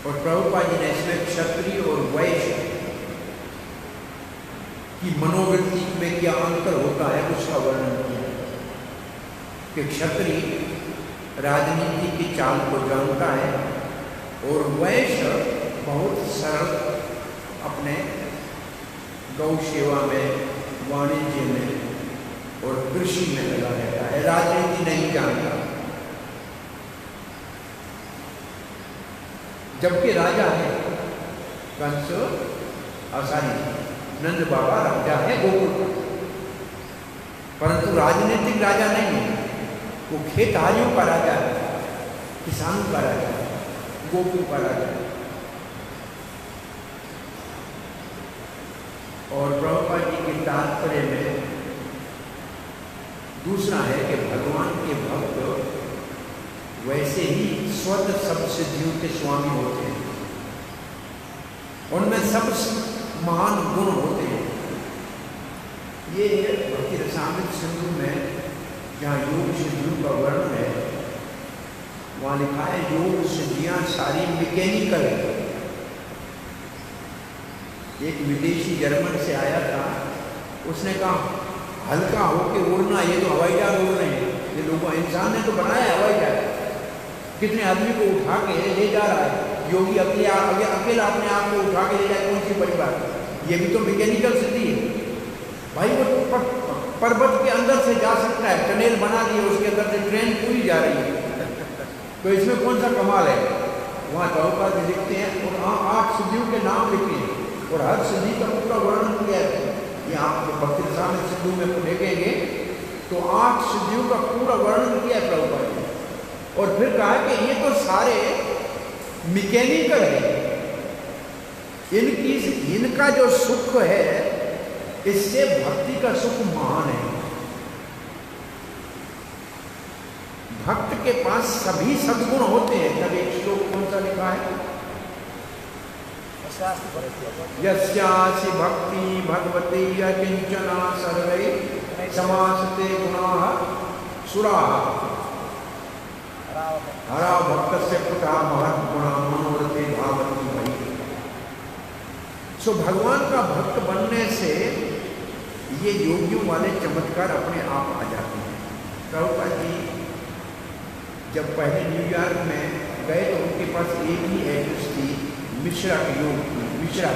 और प्रभुपाद जी ने इसमें क्षत्रिय और वैश्य की मनोवृत्ति में क्या अंतर होता है उसका वर्णन किया कि क्षत्रिय राजनीति की चाल को जानता है और वैश्य बहुत सरल अपने गौ सेवा में, वाणिज्य में और कृषि में लगा रहता है, राजनीति नहीं जानता। जबकि राजा है कंस आसानी, नंद बाबा राजा है गोकुल का, परंतु राजनीतिक राजा नहीं है, वो खेतहारियों का राजा है, किसानों का राजा है, गोकुल का राजा है। और प्रभुपाद जी के तात्पर्य में दूसरा है कि भगवान के भक्त वैसे ही स्वतः सब सिद्धियों के स्वामी होते हैं, उनमें सब महान गुण होते हैं। ये भक्ति रसामृत सिंधु में जहाँ योग सिद्धियों का वर्णन है, वहाँ लिखा है योग सिद्धियाँ सारी मैकेनिकल है। एक विदेशी जर्मन से आया था, उसने कहा हल्का होके उड़ना, ये तो हवाई जहाज उड़ रहे हैं, ये लोगों इंसान ने तो बनाया हवाई जहाज, कितने आदमी को उठा के ले जा रहा है, योगी अकेला अपने आप को उठा के ले जाए, कौन सी बड़ी बात, ये भी तो मैकेनिकल सिद्धि है। भाई वो पर्वत के अंदर से जा सकता है, टनल बना दिए, उसके अंदर से ट्रेन पूरी जा रही है तो इसमें कौन सा कमाल है। वहाँ प्रभुपाद जी लिखते हैं और 8 सिद्धियों के नाम लिखे हैं और हर सिद्धि का पूरा वर्णन किया है। ये आप भक्ति रसामृत सिंधु में देखेंगे तो 8 सिद्धियों का पूरा वर्णन किया है प्रभुपाद जी, और फिर कहा कि ये तो सारे मैकेनिकल है, इनका जो सुख है इससे भक्ति का सुख महान है। भक्त के पास सभी सद्गुण होते हैं। तब एक श्लोक कौन सा लिखा है, यस्यासि भक्ति भगवती अकिंचना सर्वै समासते गुणाः सुराः हरा भक्तस्य पुता महत् गुणा मनोरथे भावति सो भगवान का भक्त बनने से ये योगियों वाले चमत्कार अपने आप आ जाते हैं। प्रभुपाद जी जब पहले न्यूयॉर्क में गए तो उनके पास एक ही एड्रेस थी, मिश्रा के योग की, मिश्रा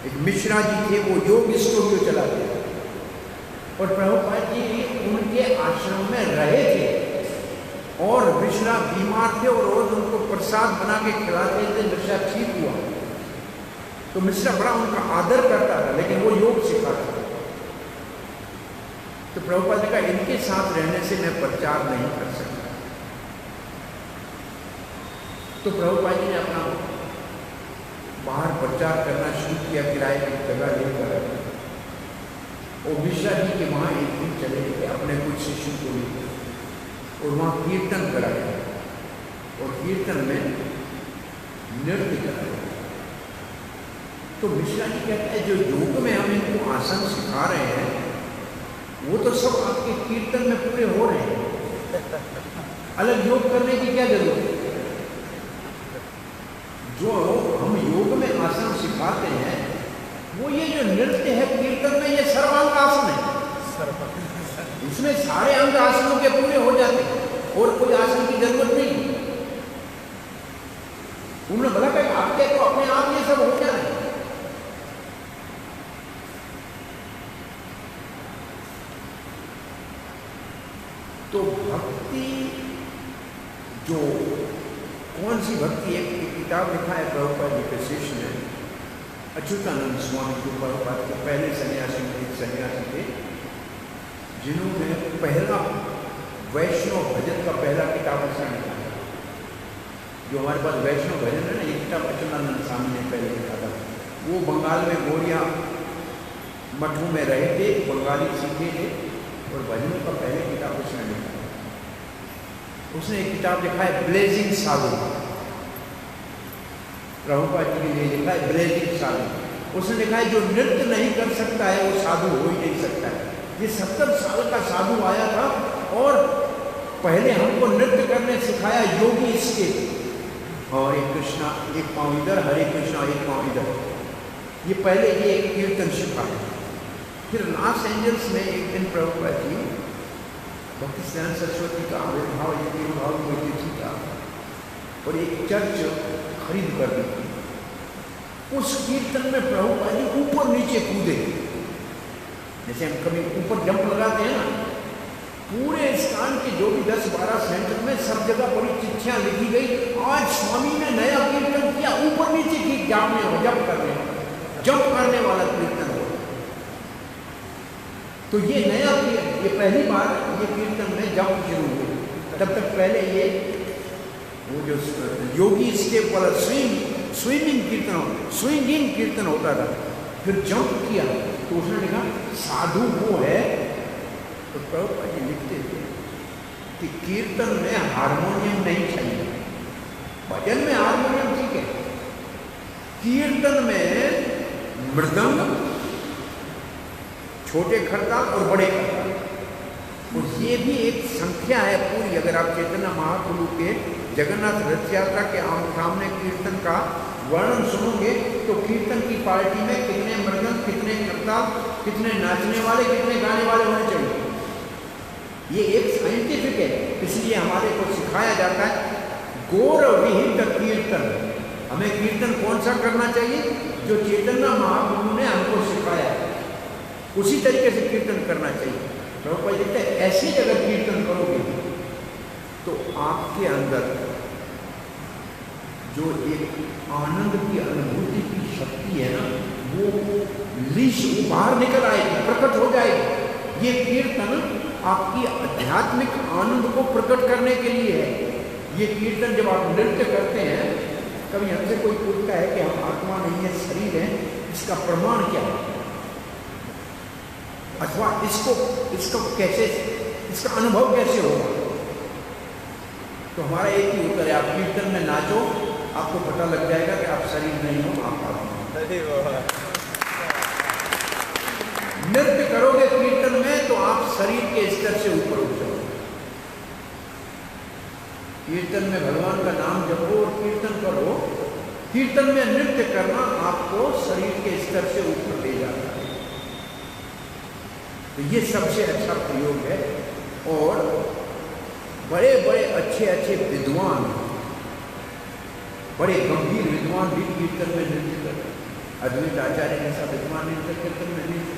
एक मिश्रा जी थे, वो योग स्टूडियो चलाते थे और प्रभुपाद जी उनके आश्रम में रहे थे और मिश्रा बीमार थे और रोज उनको प्रसाद बना के खिलाते थे। मिश्रा ठीक हुआ तो मिश्रा बड़ा उनका आदर करता था, लेकिन वो योग सिखाता था। तो प्रभुपाद जी का इनके साथ रहने से मैं प्रचार नहीं कर सकता। तो प्रभुपाद जी ने अपना बाहर प्रचार करना शुरू किया, किराए की जगह लेकर। और मिश्रा जी के वहाँ एक दिन चले गए अपने कुछ शिष्यों को लेकर और वहाँ कीर्तन कराया और कीर्तन में नृत्य कराया। तो मिश्रा जी कहते हैं जो योग में हम इनको आसन सिखा रहे हैं वो तो सब आपके कीर्तन में पूरे हो रहे हैं, अलग योग करने की क्या जरूरत है? जो हम योग में आसन सिखाते हैं वो ये जो नृत्य है कीर्तन में, ये सर्वांग आसन है। इसमें सारे अंग आसनों के पूरे हो जाते हैं और कोई आसन की जरूरत नहीं। उन्होंने बोला कि आपके तो अपने आप ये सब हो जाए। तो भक्ति जो कौन सी भक्ति, एक किताब लिखा है प्रभुपाद जी के शिष्य ने, अच्युतानंद स्वामी जो प्रभुपाद के पहले सन्यासी थे, जिन्होंने पहला वैष्णव भजन का पहला किताब उसने निकाला। जो हमारे पास वैष्णव भजन है ना, ये किताब अच्युतानंद स्वामी ने पहले लिखा था। वो बंगाल में गोरिया मठों में रहे थे, बंगाली सीखे थे और भजनों का पहले किताब उसने लिखा। उसने एक किताब लिखा है ब्लेजिंग साधु, प्रभुपाद जी के लिए लिखा है ब्लेजिंग साधु। उसने लिखा है जो नृत्य नहीं कर सकता है वो साधु हो ही नहीं सकता है। ये 70 साल का साधु आया था और पहले हमको नृत्य करने सिखाया, योगी इसके हरे कृष्णा एक पाँव इधर, हरे कृष्णा एक पाँव इधर, ये पहले ये एक कीर्तन सिखाया। फिर लॉस एंजल्स में एक दिन प्रभुपाद जी भक्तिसिद्धांत सरस्वती का आविर्भाव था और एक चर्च खरीद कर दी। उस कीर्तन में प्रभुपाद जी ऊपर नीचे कूदे, जैसे हम कभी ऊपर जंप लगाते हैं ना। पूरे स्थान के जो भी 10-12 सेंटर में सब जगह बड़ी चिट्ठियां लिखी गई, आज स्वामी ने नया कीर्तन किया, ऊपर नीचे की जंप करने वाला कीर्तन हो। तो ये नया, ये पहली बार ये कीर्तन में जंप शुरू हुए। तब तक पहले ये वो जो योगी स्टेप वाला स्विंगिंग कीर्तन होता था। फिर जंप किया तो उसने लिखा साधु वो है। तो प्रभुपाद जी लिखते थे कि कीर्तन में हारमोनियम नहीं चाहिए, भजन में हारमोनियम ठीक है, कीर्तन में मृदंग, छोटे खरताल और बड़े खरताल, और ये भी एक संख्या है पूरी। अगर आप चैतन्य महाप्रभु के जगन्नाथ रथ यात्रा के सामने कीर्तन का वर्णन सुनोगे तो कीर्तन की पार्टी में कितने मृदंग, कितने खरताल, कितने नाचने वाले, कितने गाने वाले होने चाहिए। ये एक साइंटिफिक है, इसलिए हमारे को सिखाया जाता है गौर विहित कीर्तन। हमें कीर्तन कौन सा करना चाहिए? जो चैतन्य महाप्रभु ने हमको सिखाया है उसी तरीके से कीर्तन करना चाहिए। प्रभुपाद कहते हैं ऐसी जगह कीर्तन करोगे तो आपके अंदर जो एक आनंद की अनुभूति की शक्ति है ना, वो बाहर निकल आएगी, प्रकट हो जाएगी। ये कीर्तन आपकी आध्यात्मिक आनंद को प्रकट करने के लिए है। ये कीर्तन जब आप नृत्य करते हैं, कभी हमसे कोई पूछता है कि हम आत्मा नहीं है, शरीर है, इसका प्रमाण क्या है, अथवा इसको कैसे, इसका अनुभव कैसे होगा? तो हमारा एक ही उत्तर है, आप कीर्तन में नाचो, आपको पता लग जाएगा कि आप शरीर नहीं हो, आप आत्मा। नृत्य करोगे कीर्तन में तो आप शरीर के स्तर से ऊपर उठ जाओगे। कीर्तन में भगवान का नाम जपो और कीर्तन करो कीर्तन में नृत्य करना आपको शरीर के स्तर से ऊपर ले जाता है। तो ये सबसे अच्छा प्रयोग है। और बड़े बड़े अच्छे अच्छे विद्वान, बड़े गंभीर विद्वान भी कीर्तन में नृत्य करते हैं। अद्वैत आचार्य जैसा विद्वान नृत्य कीर्तन में नृत्य,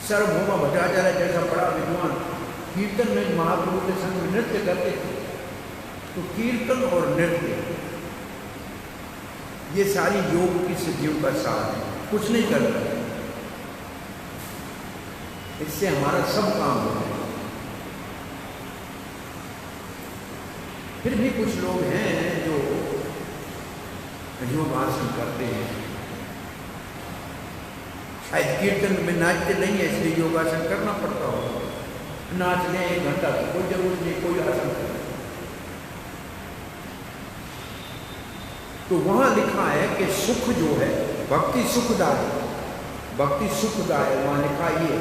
सार्वभौम भट्टाचार्य जैसा बड़ा विद्वान कीर्तन में महाप्रभु के संग में नृत्य करते थे। तो कीर्तन और नृत्य ये सारी योग की सिद्धियों का सार है, कुछ नहीं कर रहे, इससे हमारा सब काम हो जाए। फिर भी कुछ लोग हैं जो योगासन करते हैं, शायद कीर्तन में नाचते नहीं है इसलिए योगासन करना पड़ता हो। नाचने 1 घंटा तो कोई जरूरत नहीं, कोई आसन करना। तो वहां लिखा है कि सुख जो है भक्ति सुखदाय, भक्ति सुखदाय वहां लिखा ये।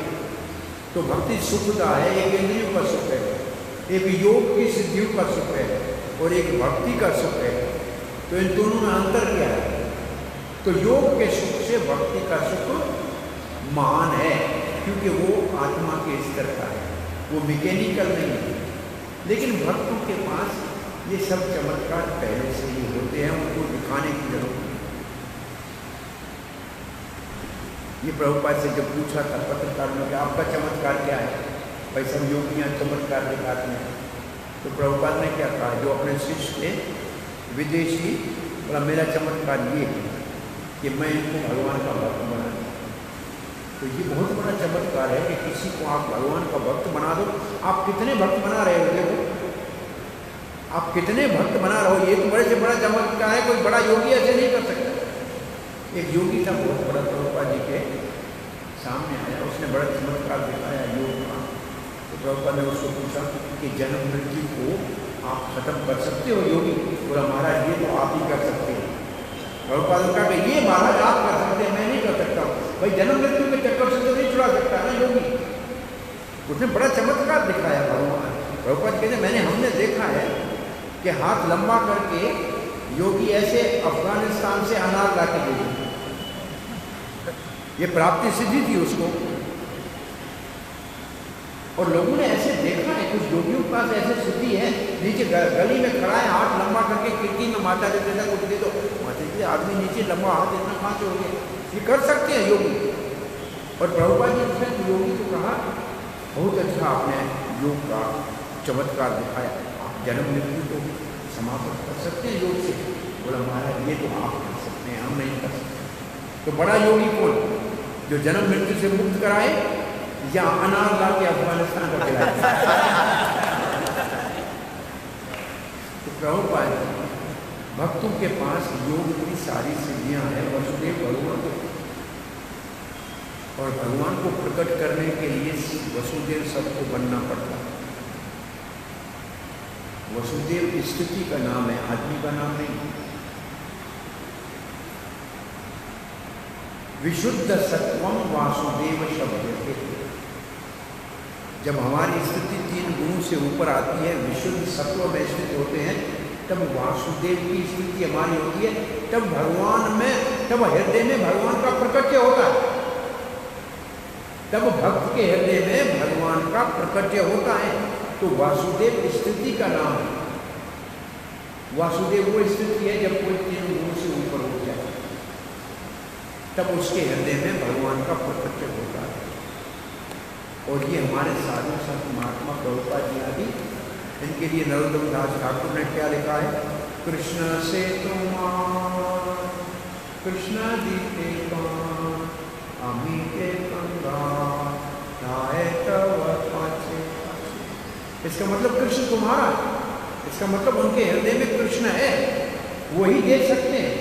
तो भक्ति सुखदाय एक इंद्रियों का सुख है, एक योग की सिद्धियों का सुख है और एक भक्ति का सुख है। तो इन दोनों में अंतर क्या है? तो योग के सुख से भक्ति का सुख महान है, क्योंकि वो आत्मा के स्तर का है, वो मैकेनिकल नहीं है। लेकिन भक्तों के पास ये सब चमत्कार पहले से ही होते हैं, उनको दिखाने की जरूरत नहीं। ये प्रभुपाद से जब पूछा था पत्रकार ने कि आपका चमत्कार क्या है, भाई सब योगियाँ चमत्कार दिखाते हैं, तो प्रभुपाद ने क्या कहा, जो अपने शिष्य थे विदेशी, बोला मेरा चमत्कार ये है कि मैं इनको भगवान का भक्त बना दूँ। तो ये बहुत बड़ा चमत्कार है कि किसी को आप भगवान का भक्त बना दो। आप कितने भक्त बना रहे हो, देखो आप कितने भक्त बना रहे हो, ये तो बड़े से बड़ा चमत्कार है, कोई बड़ा योगी ऐसे नहीं कर सकता। एक योगी था बहुत बड़ा, प्रभुपाद जी के सामने आया, उसने बड़ा चमत्कार दिखाया योग का। तो प्रभुपाद ने उसको पूछा कि जन्म मृत्यु को आप खत्म कर सकते हो योगी? बोला महाराज ये तो आप ही कर सकते हैं। प्रभुपाद ने कहा कि ये महाराज आप कर सकते हैं, मैं नहीं कर सकता हूँ। भाई जन्म मृत्यु के चक्कर से तो नहीं छुड़ा सकता ना योगी। उसने बड़ा चमत्कार दिखाया भगवान। प्रभुपाद कहते मैंने हमने देखा है कि हाथ लंबा करके योगी ऐसे अफगानिस्तान से अनार ला के दे दिए, ये प्राप्ति सिद्धि थी उसको। और लोगों ने ऐसे देखा है, कुछ योगियों के पास ऐसे सिद्धि है, नीचे गली में खड़ा है, हाथ लंबा करके खिड़की में माता दे देता, कुछ दे दो, माता जी आदमी नीचे लंबा हाथ इतना कहाँ से हो गया, ये कर सकते हैं योगी। और प्रभुपाद जी ने योगी को कहा बहुत अच्छा आपने योग का चमत्कार दिखाया, आप जन्म मृत्यु को समाप्त कर सकते हैं योग से। बोला महाराज ये तो आप कर सकते हैं, हम नहीं कर सकते। तो बड़ा योगी कौन, जो जन्म मृत्यु से मुक्त कराए या अनार ला के अफगानिस्तान का खिलाए? तो प्रभुपाद भक्तों के पास योग की सारी सिद्धियां हैं, वसुदेव भगवान को, और भगवान को प्रकट करने के लिए वसुदेव सबको बनना पड़ता है। वसुदेव स्थिति का नाम है, आदमी का नाम नहीं। विशुद्ध सत्वम वासुदेव शब्द है। जब हमारी स्थिति 3 गुणों से ऊपर आती है, विशुद्ध सत्व में स्थित होते हैं, तब वासुदेव की स्थिति हमारी होती है, तब भगवान में, तब हृदय में भगवान का प्रकट्य होता है, तब भक्त के हृदय में भगवान का प्रकट्य होता है। तो वासुदेव स्थिति का नाम है। वासुदेव वो स्थिति है जब कोई 3 गुणों से ऊपर हो जाए, तब उसके हृदय में भगवान का प्रकट्य होता है। और ये हमारे साधु संत महात्मा प्रभुपाद जी आदि, इनके लिए नरोत्तम दास ठाकुर ने क्या लिखा है, कृष्ण से तुम्हार कृष्ण दीते अमीते इसका मतलब कृष्ण तुम्हारा, इसका मतलब उनके हृदय में कृष्ण है, वही दे सकते हैं।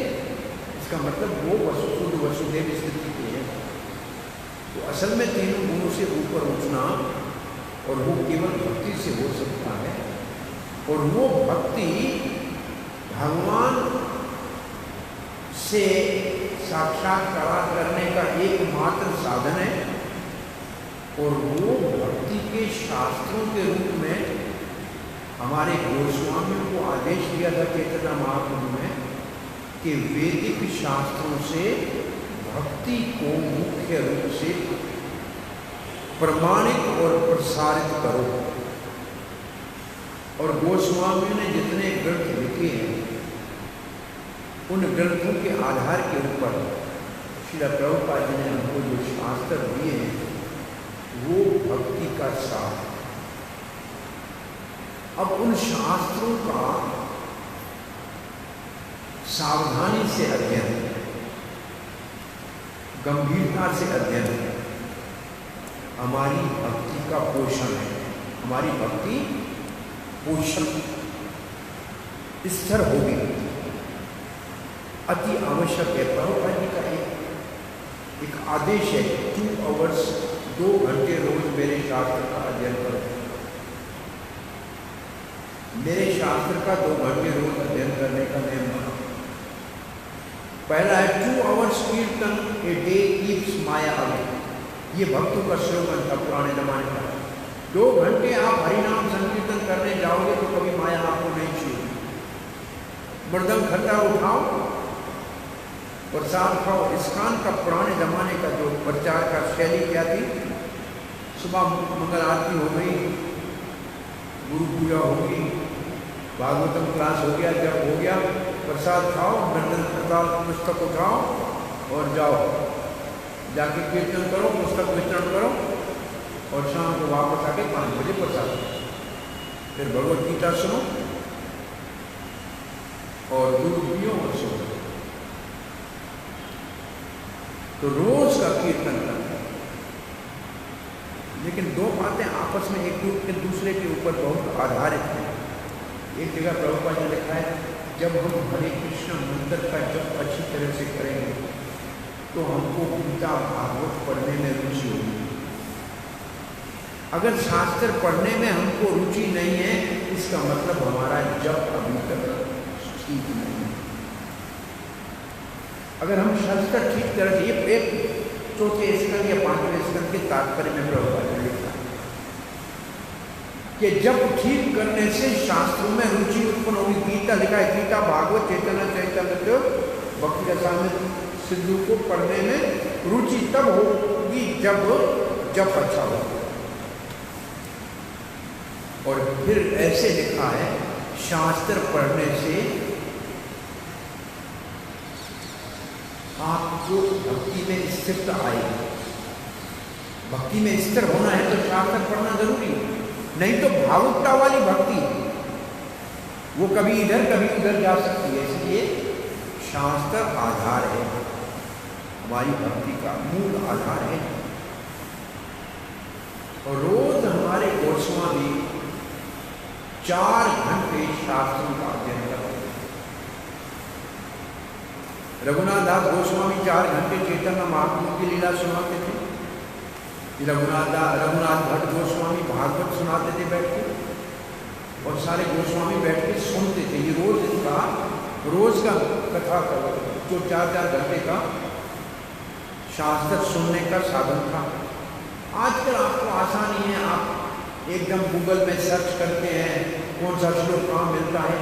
इसका मतलब वो शुद्ध वसुदेव स्थिति के है। तो असल में 3 गुणों से ऊपर उठना, और वो केवल भक्ति से हो सकता है। और वो भक्ति भगवान से साक्षात्कार करने का एकमात्र साधन है। और वो भक्ति के शास्त्रों के रूप में हमारे गोस्वामियों को आदेश दिया था चैतन्य महाप्रभु में कि वैदिक शास्त्रों से भक्ति को मुख्य रूप से प्रमाणित और प्रसारित करो। और गोस्वामी ने जितने ग्रंथ लिखे हैं उन ग्रंथों के आधार के ऊपर श्रील प्रभुपाद जी ने हमको जो शास्त्र दिए हैं वो भक्ति का सार। अब उन शास्त्रों का सावधानी से अध्ययन, गंभीरता से अध्ययन हमारी भक्ति का पोषण है। हमारी भक्ति पोषण स्थिर होगी, अति आवश्यक है। प्रभुपाद जी का एक आदेश है 2 आवर्स 2 घंटे रोज मेरे शास्त्र का अध्ययन करो। मेरे शास्त्र का 2 घंटे रोज अध्ययन करने का नियम बना। पहला है 2 आवर्स कीर्तन a day keeps Maya away. ये भक्तों का स्लोगन था पुराने जमाने का। 2 घंटे आप हरिनाम संकीर्तन करने जाओगे तो कभी माया आपको नहीं छूएगी। मृदंग खंडा उठाओ, प्रसाद खाओ। इस्कान का पुराने जमाने का जो प्रचार का शैली क्या थी, सुबह मंगल आरती हो गई, गुरु पूजा होगी, भागवतम क्लास हो गया, जब हो गया प्रसाद खाओ, नंदन प्रसाद पुस्तक उठाओ और जाओ, जाके कीर्तन करो, पुस्तक वितरण करो और शाम को वापस आके 5 बजे प्रसाद। फिर भगवत गीता सुनो और दूध पियो और सो। तो रोज का कीर्तन करना। लेकिन 2 बातें आपस में एक दूसरे के ऊपर बहुत आधारित हैं। एक जगह प्रभुपाद ने लिखा है, जब हम हरे कृष्ण मंत्र का जप अच्छी तरह से करेंगे तो हमको गीता भागवत पढ़ने में रुचि होगी। अगर शास्त्र पढ़ने में हमको रुचि नहीं है, इसका मतलब हमारा जप अभी तक ठीक नहीं है। अगर हम शास्त्र ठीक तरह से, ये एक 4थे स्कंद या 5वें स्कंद के तात्पर्य में प्रभुपाद ने लिखा कि जब ठीक करने से शास्त्रों में रुचि उत्पन्न होगी। गीता लिखा है, गीता भागवत चैतन्य चैतन्य भक्ति रसामृत सिद्धू को पढ़ने में रुचि तब होगी जब अच्छा हो। और फिर ऐसे लिखा है, शास्त्र पढ़ने से आपको भक्ति में स्थिरता आएगी। भक्ति में स्थिर होना है तो शास्त्र पढ़ना जरूरी है, नहीं तो भावुकता वाली भक्ति वो कभी इधर कभी उधर जा सकती है। इसलिए शास्त्र आधार है, हमारी भक्ति का मूल आधार है। और रोज हमारे गोस्वामी 4 घंटे शास्त्रों का अध्ययन करते हैं। रघुनाथ दास गोस्वामी 4 घंटे चैतन्य महाप्रभु की लीला सुनाते थे। रघुनाथ भट्ट गोस्वामी भागवत सुनाते थे बैठ के, और सारे गोस्वामी बैठ के सुनते थे। ये रोज का कथा का जो 4-4 घंटे का शास्त्र सुनने का साधन था। आजकल आपको आसानी है, आप एकदम गूगल में सर्च करते हैं कौन सा श्लोक कहाँ मिलता है।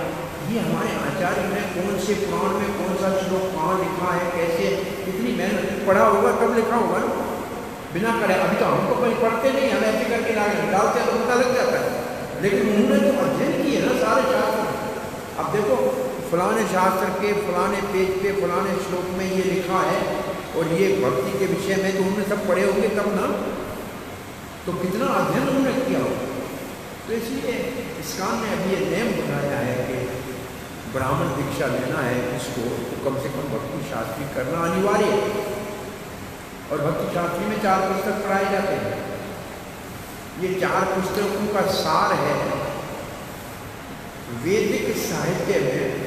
ये हमारे आचार्य ने कौन से पुराण में कौन सा श्लोक कहाँ लिखा है, कैसे, इतनी मेहनत पढ़ा होगा तब लिखा होगा ना, बिना करे। अभी तो हम तो कहीं पढ़ते नहीं, हम ऐसे करके डालते हैं तो पता लग जाता है। लेकिन उन्होंने तो अध्ययन किए ना सारे शास्त्र। अब देखो फलाने शास्त्र के फलाने पेज पे फलाने श्लोक में ये लिखा है और ये भक्ति के विषय में तो उन्होंने सब पढ़े होंगे तब ना, तो कितना अध्ययन उन्होंने किया होगा। तो इसलिए इस्कान ने अभी ये नियम बनाया है कि ब्राह्मण दीक्षा लेना है इसको तो कम से कम भक्ति शास्त्री करना अनिवार्य है। और भक्ति शास्त्री में 4 पुस्तक पढ़ाए जाते हैं। ये 4 पुस्तकों का सार है वैदिक साहित्य में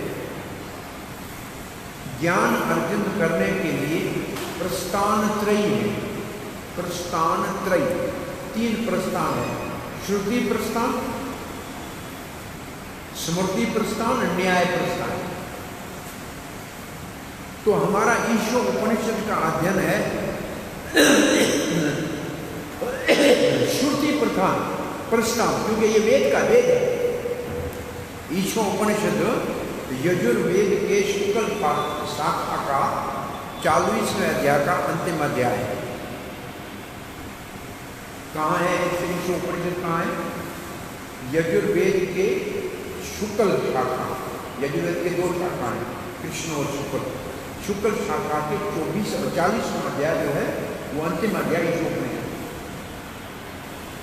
ज्ञान अर्जन करने के लिए प्रस्थान त्रयी है। प्रस्थान त्रयी 3 प्रस्थान है, श्रुति प्रस्थान, स्मृति प्रस्थान, न्याय प्रस्थान। तो हमारा ईशो उपनिषद का अध्ययन है श्रुति प्रस्थान, क्योंकि ये वेद का वेद है। ईशो उपनिषद यजुर्वेद के शुक्ल शाखा का 40वें अध्याय का अंतिम अध्याय है। कहाँ है श्री ईशोपनिषद? कहाँ है? यजुर्वेद के शुक्ल शाखा। यजुर्वेद के 2 शाखा हैं, कृष्ण और शुक्ल। शुक्ल शाखा के 24 और 40वां अध्याय जो है वो अंतिम अध्याय ईशोपनिषद।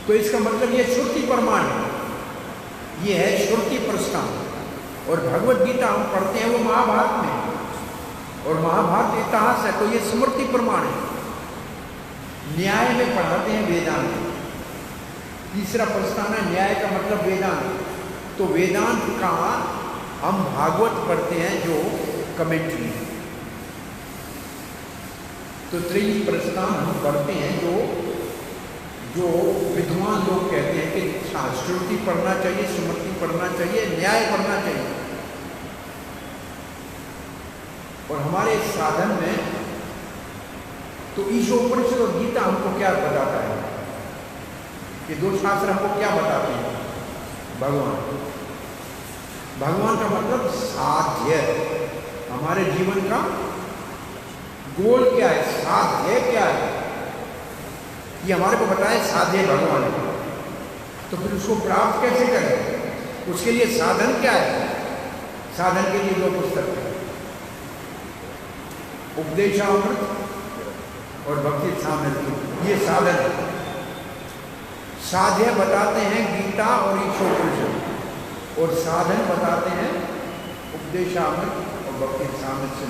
तो इसका मतलब ये श्रुति प्रमाण है, ये है श्रुति प्रस्थान। और भगवत गीता हम पढ़ते हैं वो महाभारत में, और महाभारत इतिहास है, तो ये स्मृति प्रमाण है। न्याय में पढ़ाते हैं वेदांत। तीसरा प्रस्थान है न्याय का मतलब वेदांत। तो वेदांत का हम भागवत पढ़ते हैं जो कमेंट्री है। तो त्रयी प्रस्थान हम पढ़ते हैं जो विद्वान लोग कहते हैं कि श्रुति पढ़ना चाहिए, स्मृति पढ़ना चाहिए, न्याय पढ़ना चाहिए। और हमारे साधन में तो ईशोपनिषद और गीता हमको क्या बताता है? ये 2 शास्त्र हमको क्या बताते हैं? भगवान का मतलब साध्य। हमारे जीवन का गोल क्या है, साध्य क्या है, ये हमारे को बताए साध्य भगवान। तो फिर उसको प्राप्त कैसे करें? उसके लिए साधन क्या है? साधन के लिए 2 पुस्तक है, उपदेशामृत और भक्ति सामर्थ्य। ये साधन है। साध्य बताते हैं गीता और ईशोपनिषद, और साधन बताते हैं उपदेशामृत और भक्ति सामर्थ्य।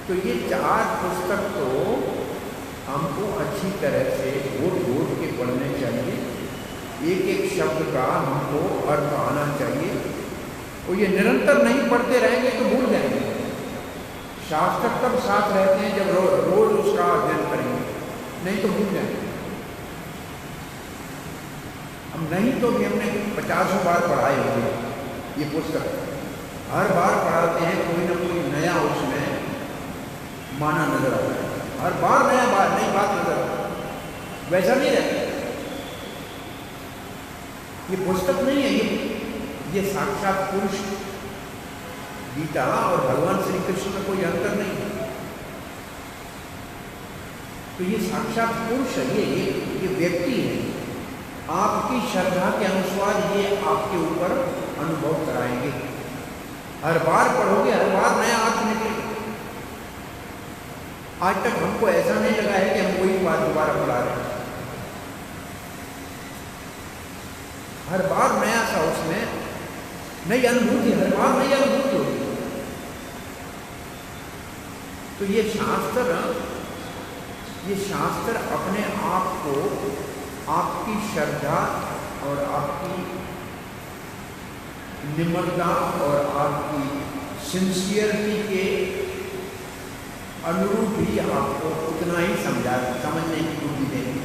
तो ये 4 पुस्तक तो हमको अच्छी तरह से घोट के पढ़ने चाहिए। एक एक शब्द का हमको अर्थ आना चाहिए। और ये निरंतर नहीं पढ़ते रहेंगे तो भूल जाएंगे। शास्त्र तब साथ रहते हैं जब रोज उसका अध्ययन करेंगे, नहीं तो भूल जाएंगे। हम नहीं तो भी हमने 50 बार पढ़ाए होंगे ये पुस्तक। हर बार पढ़ाते हैं, कोई ना कोई नया उसमें माना नजर आता है। हर बार नई बात नजर आता है। वैसा नहीं रहता। ये पुस्तक नहीं है, ये साक्षात पुरुष। गीता और भगवान श्री कृष्ण में कोई अंतर नहीं है। तो ये साक्षात पुरुष है, ये व्यक्ति है। आपकी श्रद्धा के अनुसार ये आपके ऊपर अनुभव कराएंगे। हर बार पढ़ोगे, हर बार नया अर्थ निकलेगा। आज तक हमको ऐसा नहीं लगा है कि हम वही बात दोबारा पढ़ा रहे हैं। हर बार नया सा उसमें नई अनुभूति, हर बार नई अनुभूति होगी। तो ये शास्त्र अपने आप को आपकी श्रद्धा और आपकी निम्रता और आपकी सिंसियरिटी के अनुरूप ही आपको उतना ही समझने की बुद्धि देंगे।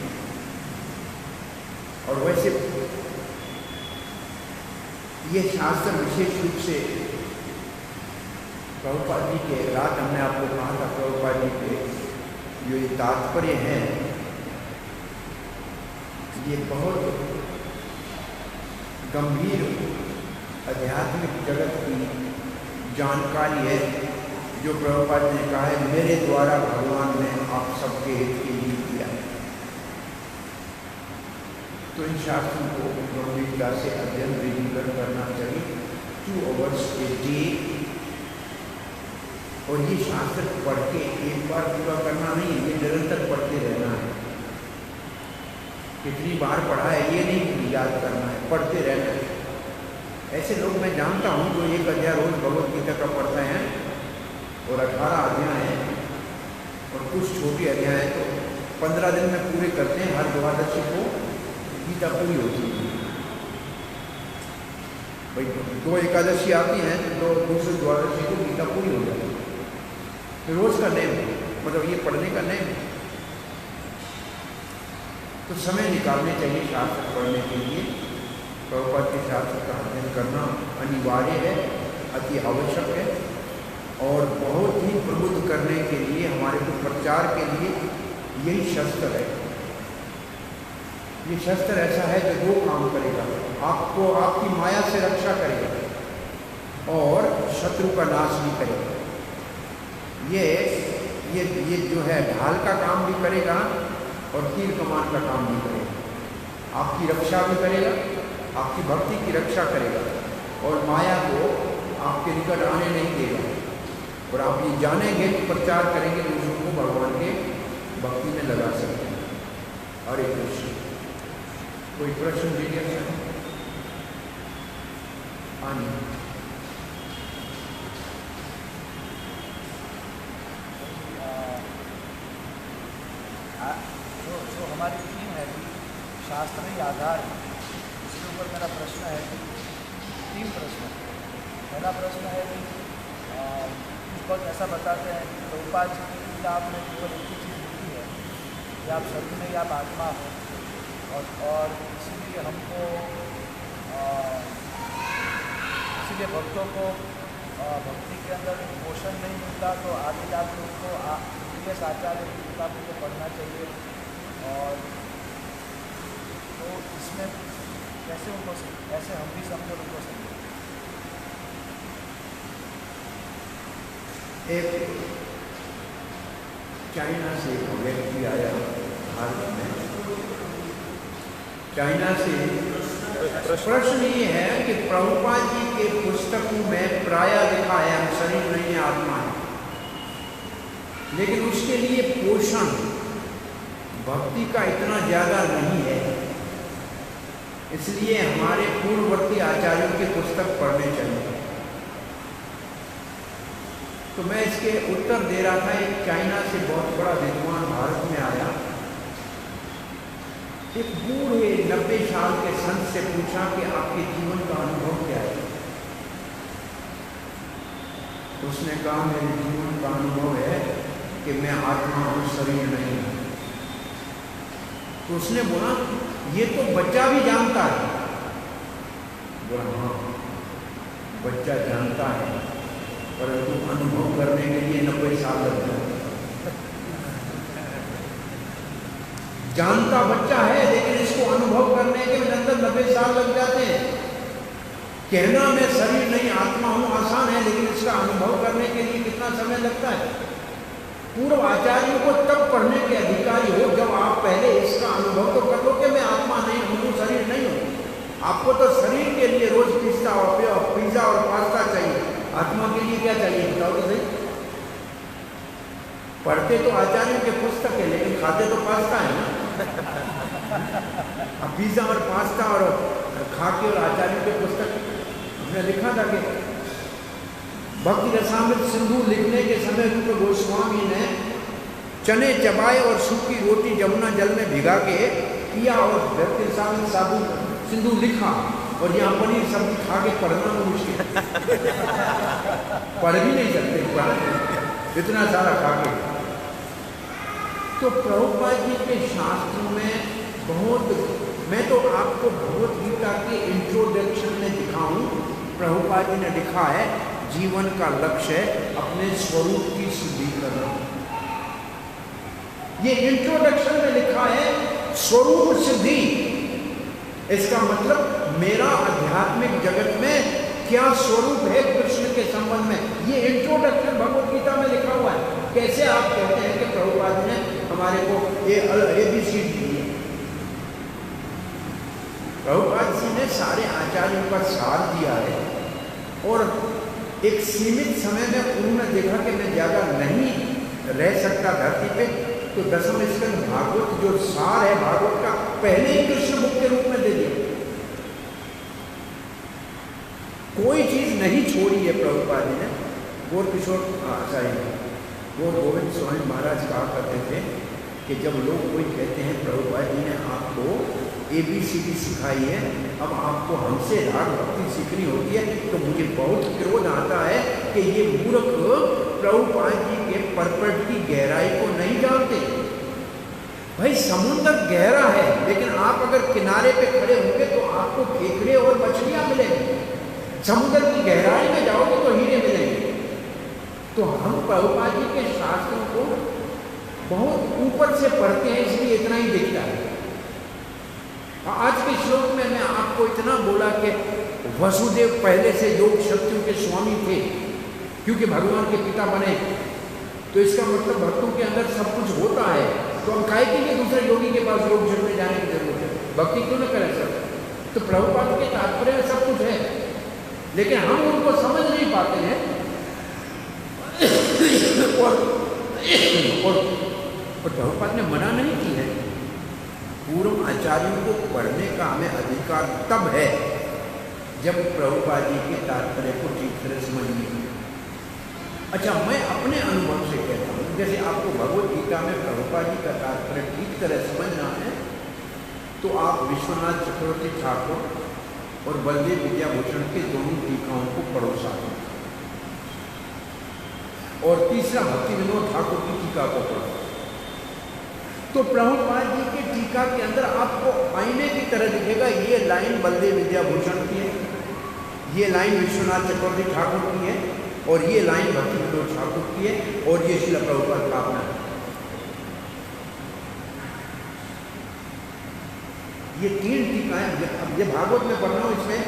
और वैसे ये शास्त्र विशेष रूप से प्रभुपाद जी के, रात हमने आपको कहा था, प्रभुपाद जी के जो ये तात्पर्य है, ये बहुत गंभीर आध्यात्मिक जगत की जानकारी है जो प्रभुपाद ने कहा है, मेरे द्वारा भगवान ने आप सबके हित के लिए किया है। तो इन शास्त्रों को गंभीरता से अध्ययन रेगुलर करना चाहिए, 2 आवर्स ए डे। और ये शास्त्र पढ़ के एक बार पूरा करना नहीं है, ये निरंतर पढ़ते रहना है। कितनी बार पढ़ा है ये नहीं याद करना है, पढ़ते रहना है। ऐसे लोग मैं जानता हूँ जो 1 अध्याय रोज भगवत गीता का पढ़ते हैं, और 18 अध्याय हैं, और कुछ छोटे अध्याय हैं, तो 15 दिन में पूरे करते हैं। हर द्वादशी को गीता पूरी होती है। भाई 2 एकादशी आती हैं तो दूसरी द्वादशी को गीता पूरी हो जाती है। तो रोज का नेम, मतलब ये पढ़ने का नेम। तो समय निकालने चाहिए शास्त्र पढ़ने के लिए। प्रभुपाद के शास्त्र का अध्ययन करना अनिवार्य है, अति आवश्यक है, और बहुत ही प्रबुद्ध करने के लिए, हमारे को प्रचार के लिए यही शस्त्र है। ये शस्त्र ऐसा है जो 2 काम करेगा, आपको आपकी माया से रक्षा करेगा और शत्रु का नाश भी करेगा। ये जो है ढाल का काम भी करेगा और तीर कमान का काम भी करेगा। आपकी रक्षा भी करेगा, आपकी भक्ति की रक्षा करेगा और माया को आपके निकट आने नहीं देगा। और आप ये जानेंगे कि प्रचार करेंगे दूसरों को भगवान के भक्ति में लगा सकते हैं। हरे कृष्ण। कोई प्रश्न दीजिए? आनी जो हमारी थीम है कि शास्त्र ही आधार है, उसके ऊपर मेरा प्रश्न है कि 3 प्रश्न। पहला प्रश्न है कि कुछ बहुत ऐसा बताते हैं कि प्रभुपाद जी की किताब में केवल एक ही चीज़ लिखी है कि आप शरीर नहीं, आप आत्मा हो, और इसीलिए हमको इसीलिए भक्तों को भक्ति के अंदर पोषण नहीं मिलता तो आगे जाकर उनको प्रियस आचार्य की किताबों को पढ़ना चाहिए। और तो इसमें कैसे उनको ऐसे हम भी समझो उनको समझो। एक चाइना से एक व्यक्ति आया भारत में। चाइना से प्रश्न ये है कि प्रभुपाद जी के पुस्तकों में प्रायः लिखा है हम शरीर नहीं है, आत्मा है, लेकिन उसके लिए पोषण भक्ति का इतना ज़्यादा नहीं है, इसलिए हमारे पूर्ववर्ती आचार्यों के पुस्तक पढ़ने चाहिए। तो मैं इसके उत्तर दे रहा था। एक चाइना से बहुत बड़ा विद्वान भारत में आया, एक बूढ़े 90 साल के संत से पूछा कि आपके जीवन का अनुभव क्या है। उसने कहा मेरे जीवन का अनुभव है कि मैं आत्मा हूँ, शरीर नहीं हूँ। तो उसने बोला ये तो बच्चा भी जानता है। बोला हाँ बच्चा जानता है, परंतु अनुभव करने के लिए 90 साल लगते हैं। जानता बच्चा है लेकिन इसको अनुभव करने के अंदर 90 साल लग जाते हैं। कहना मैं शरीर नहीं आत्मा हूं आसान है, लेकिन इसका अनुभव करने के लिए कितना समय लगता है। पूर्व आचार्यों को तब पढ़ने के अधिकारी हो जब आप पहले इसका अनुभव तो कर लो कि मैं आत्मा नहीं हूं, शरीर नहीं हूं। आपको तो शरीर के लिए रोज पिस्ता और पिज्जा और पास्ता चाहिए, आत्मा के लिए क्या चाहिए बताओ तो सही। पढ़ते तो आचार्यों के पुस्तक है लेकिन खाते तो पास्ता है ना। अब पिज्जा और पास्ता और खा के और आचार्यों के पुस्तक हमने लिखा था कि भक्ति रसामृत सिंधु लिखने के समय रूप गोस्वामी ने चने चबाए और सूखी रोटी जमुना जल में भिगा के किया और भक्ति रसामृत साधु सिंधु लिखा। और यहाँ पनीर सब्जी खा के पढ़ना तो मुश्किल, पढ़ भी नहीं सकते इतना सारा खा के। तो प्रभुपाद जी के शास्त्रों में बहुत, मैं तो आपको भगवत गीता के इंट्रोडक्शन में दिखाऊं, प्रभुपाद जी ने लिखा है जीवन का लक्ष्य है अपने स्वरूप की सिद्धि करना। ये इंट्रोडक्शन में लिखा है स्वरूप सिद्धि। इसका मतलब मेरा आध्यात्मिक जगत में क्या स्वरूप है कृष्ण के संबंध में, ये इंट्रोडक्शन भगवत गीता में लिखा हुआ है। कैसे आप कहते हैं कि प्रभुपाद ने हमारे को ABC दी है। प्रभुपाद जी ने सारे आचार्यों का सार दिया है और एक सीमित समय में उन्होंने देखा कि मैं ज़्यादा नहीं रह सकता धरती पे, तो दसम स्कंद भागवत जो सार है भागवत का पहले ही कृष्ण बुक के रूप में दे दिया। कोई चीज़ नहीं छोड़ी है प्रभुपाद जी ने। गौर किशोर गौर गोविंद स्वामी महाराज कहा करते थे कि जब लोग कोई कहते हैं प्रभुपाद जी ने आपको ABCD सिखाई है, अब आपको हमसे राग भक्ति सीखनी होती है, तो मुझे बहुत क्रोध आता है कि ये मूर्ख प्रभुपाद जी के पर्पट की गहराई को नहीं जानते। भाई समुद्र गहरा है, लेकिन आप अगर किनारे पे खड़े होंगे तो आपको केकड़े और मछलियां मिलेंगी। समुद्र की गहराई में जाओगे तो हीरे मिलेंगे। तो हम प्रभुपाद जी के शास्त्रों को बहुत ऊपर से पढ़ते हैं, इसलिए इतना ही दिखता है। आज के श्लोक में मैं आपको इतना बोला कि वसुदेव पहले से योग शक्तियों के स्वामी थे, क्योंकि भगवान के पिता बने तो इसका मतलब भक्तों के अंदर सब कुछ होता है, तो हम काहे के लिए दूसरे योगी के पास योग में जाने की जरूरत है? भक्ति क्यों न करें सर? तो प्रभुपाद के तात्पर्य में सब कुछ है, लेकिन हम उनको समझ नहीं पाते हैं और प्रभुपाद ने मना नहीं की है। पूर्व आचार्यों को पढ़ने का हमें अधिकार तब है जब प्रभुपाद जी के तात्पर्य को ठीक तरह समझ नहीं। अच्छा, मैं अपने अनुभव से कहता हूँ, जैसे आपको भगवत गीता में प्रभुपाद जी का तात्पर्य ठीक तरह समझना है तो आप विश्वनाथ चक्रवर्ती ठाकुर और बलदेव विद्याभूषण के दोनों टीकाओं को पढ़ो साथ में, और तीसरा भक्ति विनोद ठाकुर की टीका को पढ़ो। तो प्रभुपाद जी के टीका के अंदर आपको आईने की तरह दिखेगा, ये लाइन बलदेव विद्याभूषण की है, ये लाइन विश्वनाथ चक्रवर्ती ठाकुर की है, और ये लाइन भक्ति विनोद ठाकुर की है, और ये श्रील प्रभुपाद का अपना है। ये तीन टीकाएं, अब ये भागवत में पढ़ रहा हूँ, इसमें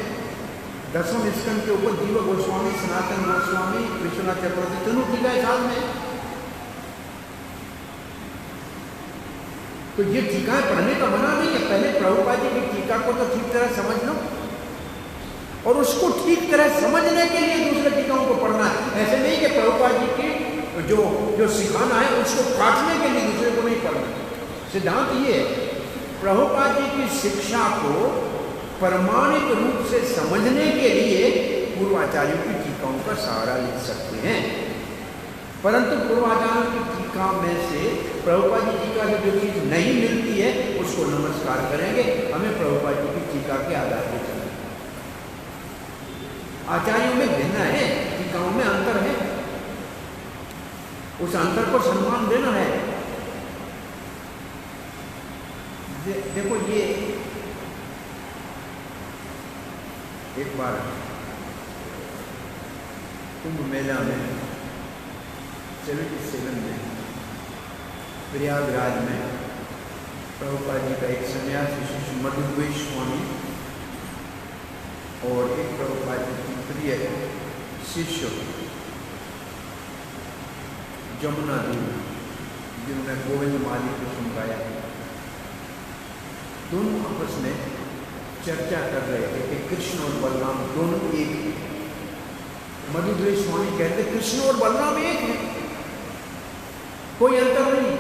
10वें स्कंद के ऊपर जीव गोस्वामी, सनातन गोस्वामी, विश्वनाथ चक्रवर्ती तीनों टीकाएं साथ में। तो ये टीकाएं पढ़ने का मना नहीं है, पहले प्रभुपाद जी की टीका को तो ठीक तरह समझ लो, और उसको ठीक तरह समझने के लिए दूसरे टीकाओं को पढ़ना है। ऐसे नहीं कि प्रभुपाद जी के जो सिखाना है उसको काटने के लिए दूसरे को नहीं पढ़ना। सिद्धांत ये है, प्रभुपाद जी की शिक्षा को प्रमाणिक रूप से समझने के लिए पूर्वाचार्यों की टीकाओं का सहारा ले सकते हैं, परंतु पूर्वाचार्यों की टीका में से प्रभुपाद जी टीका से जो चीज नहीं मिलती है उसको नमस्कार करेंगे। हमें प्रभुपाद जी की टीका के आधार पर चलना। आचार्यों में भिन्न है, टीकाओं में अंतर है, उस अंतर को सम्मान देना है। देखो, ये एक बार कुंभ मेला में 77 में प्रयागराज में प्रभुपाद जी का एक सन्यासी शिष्य मधुद्वेष स्वामी और एक प्रभुपाद जी की प्रिय शिष्य जमुना देवी, जिन्होंने गोविंद माली को सुनवाया, दोनों आपस में चर्चा कर रहे थे कि कृष्ण और बलराम दोनों एक हैं। मधुद्वेष स्वामी कहते कृष्ण और बलराम एक हैं, कोई अंतर नहीं।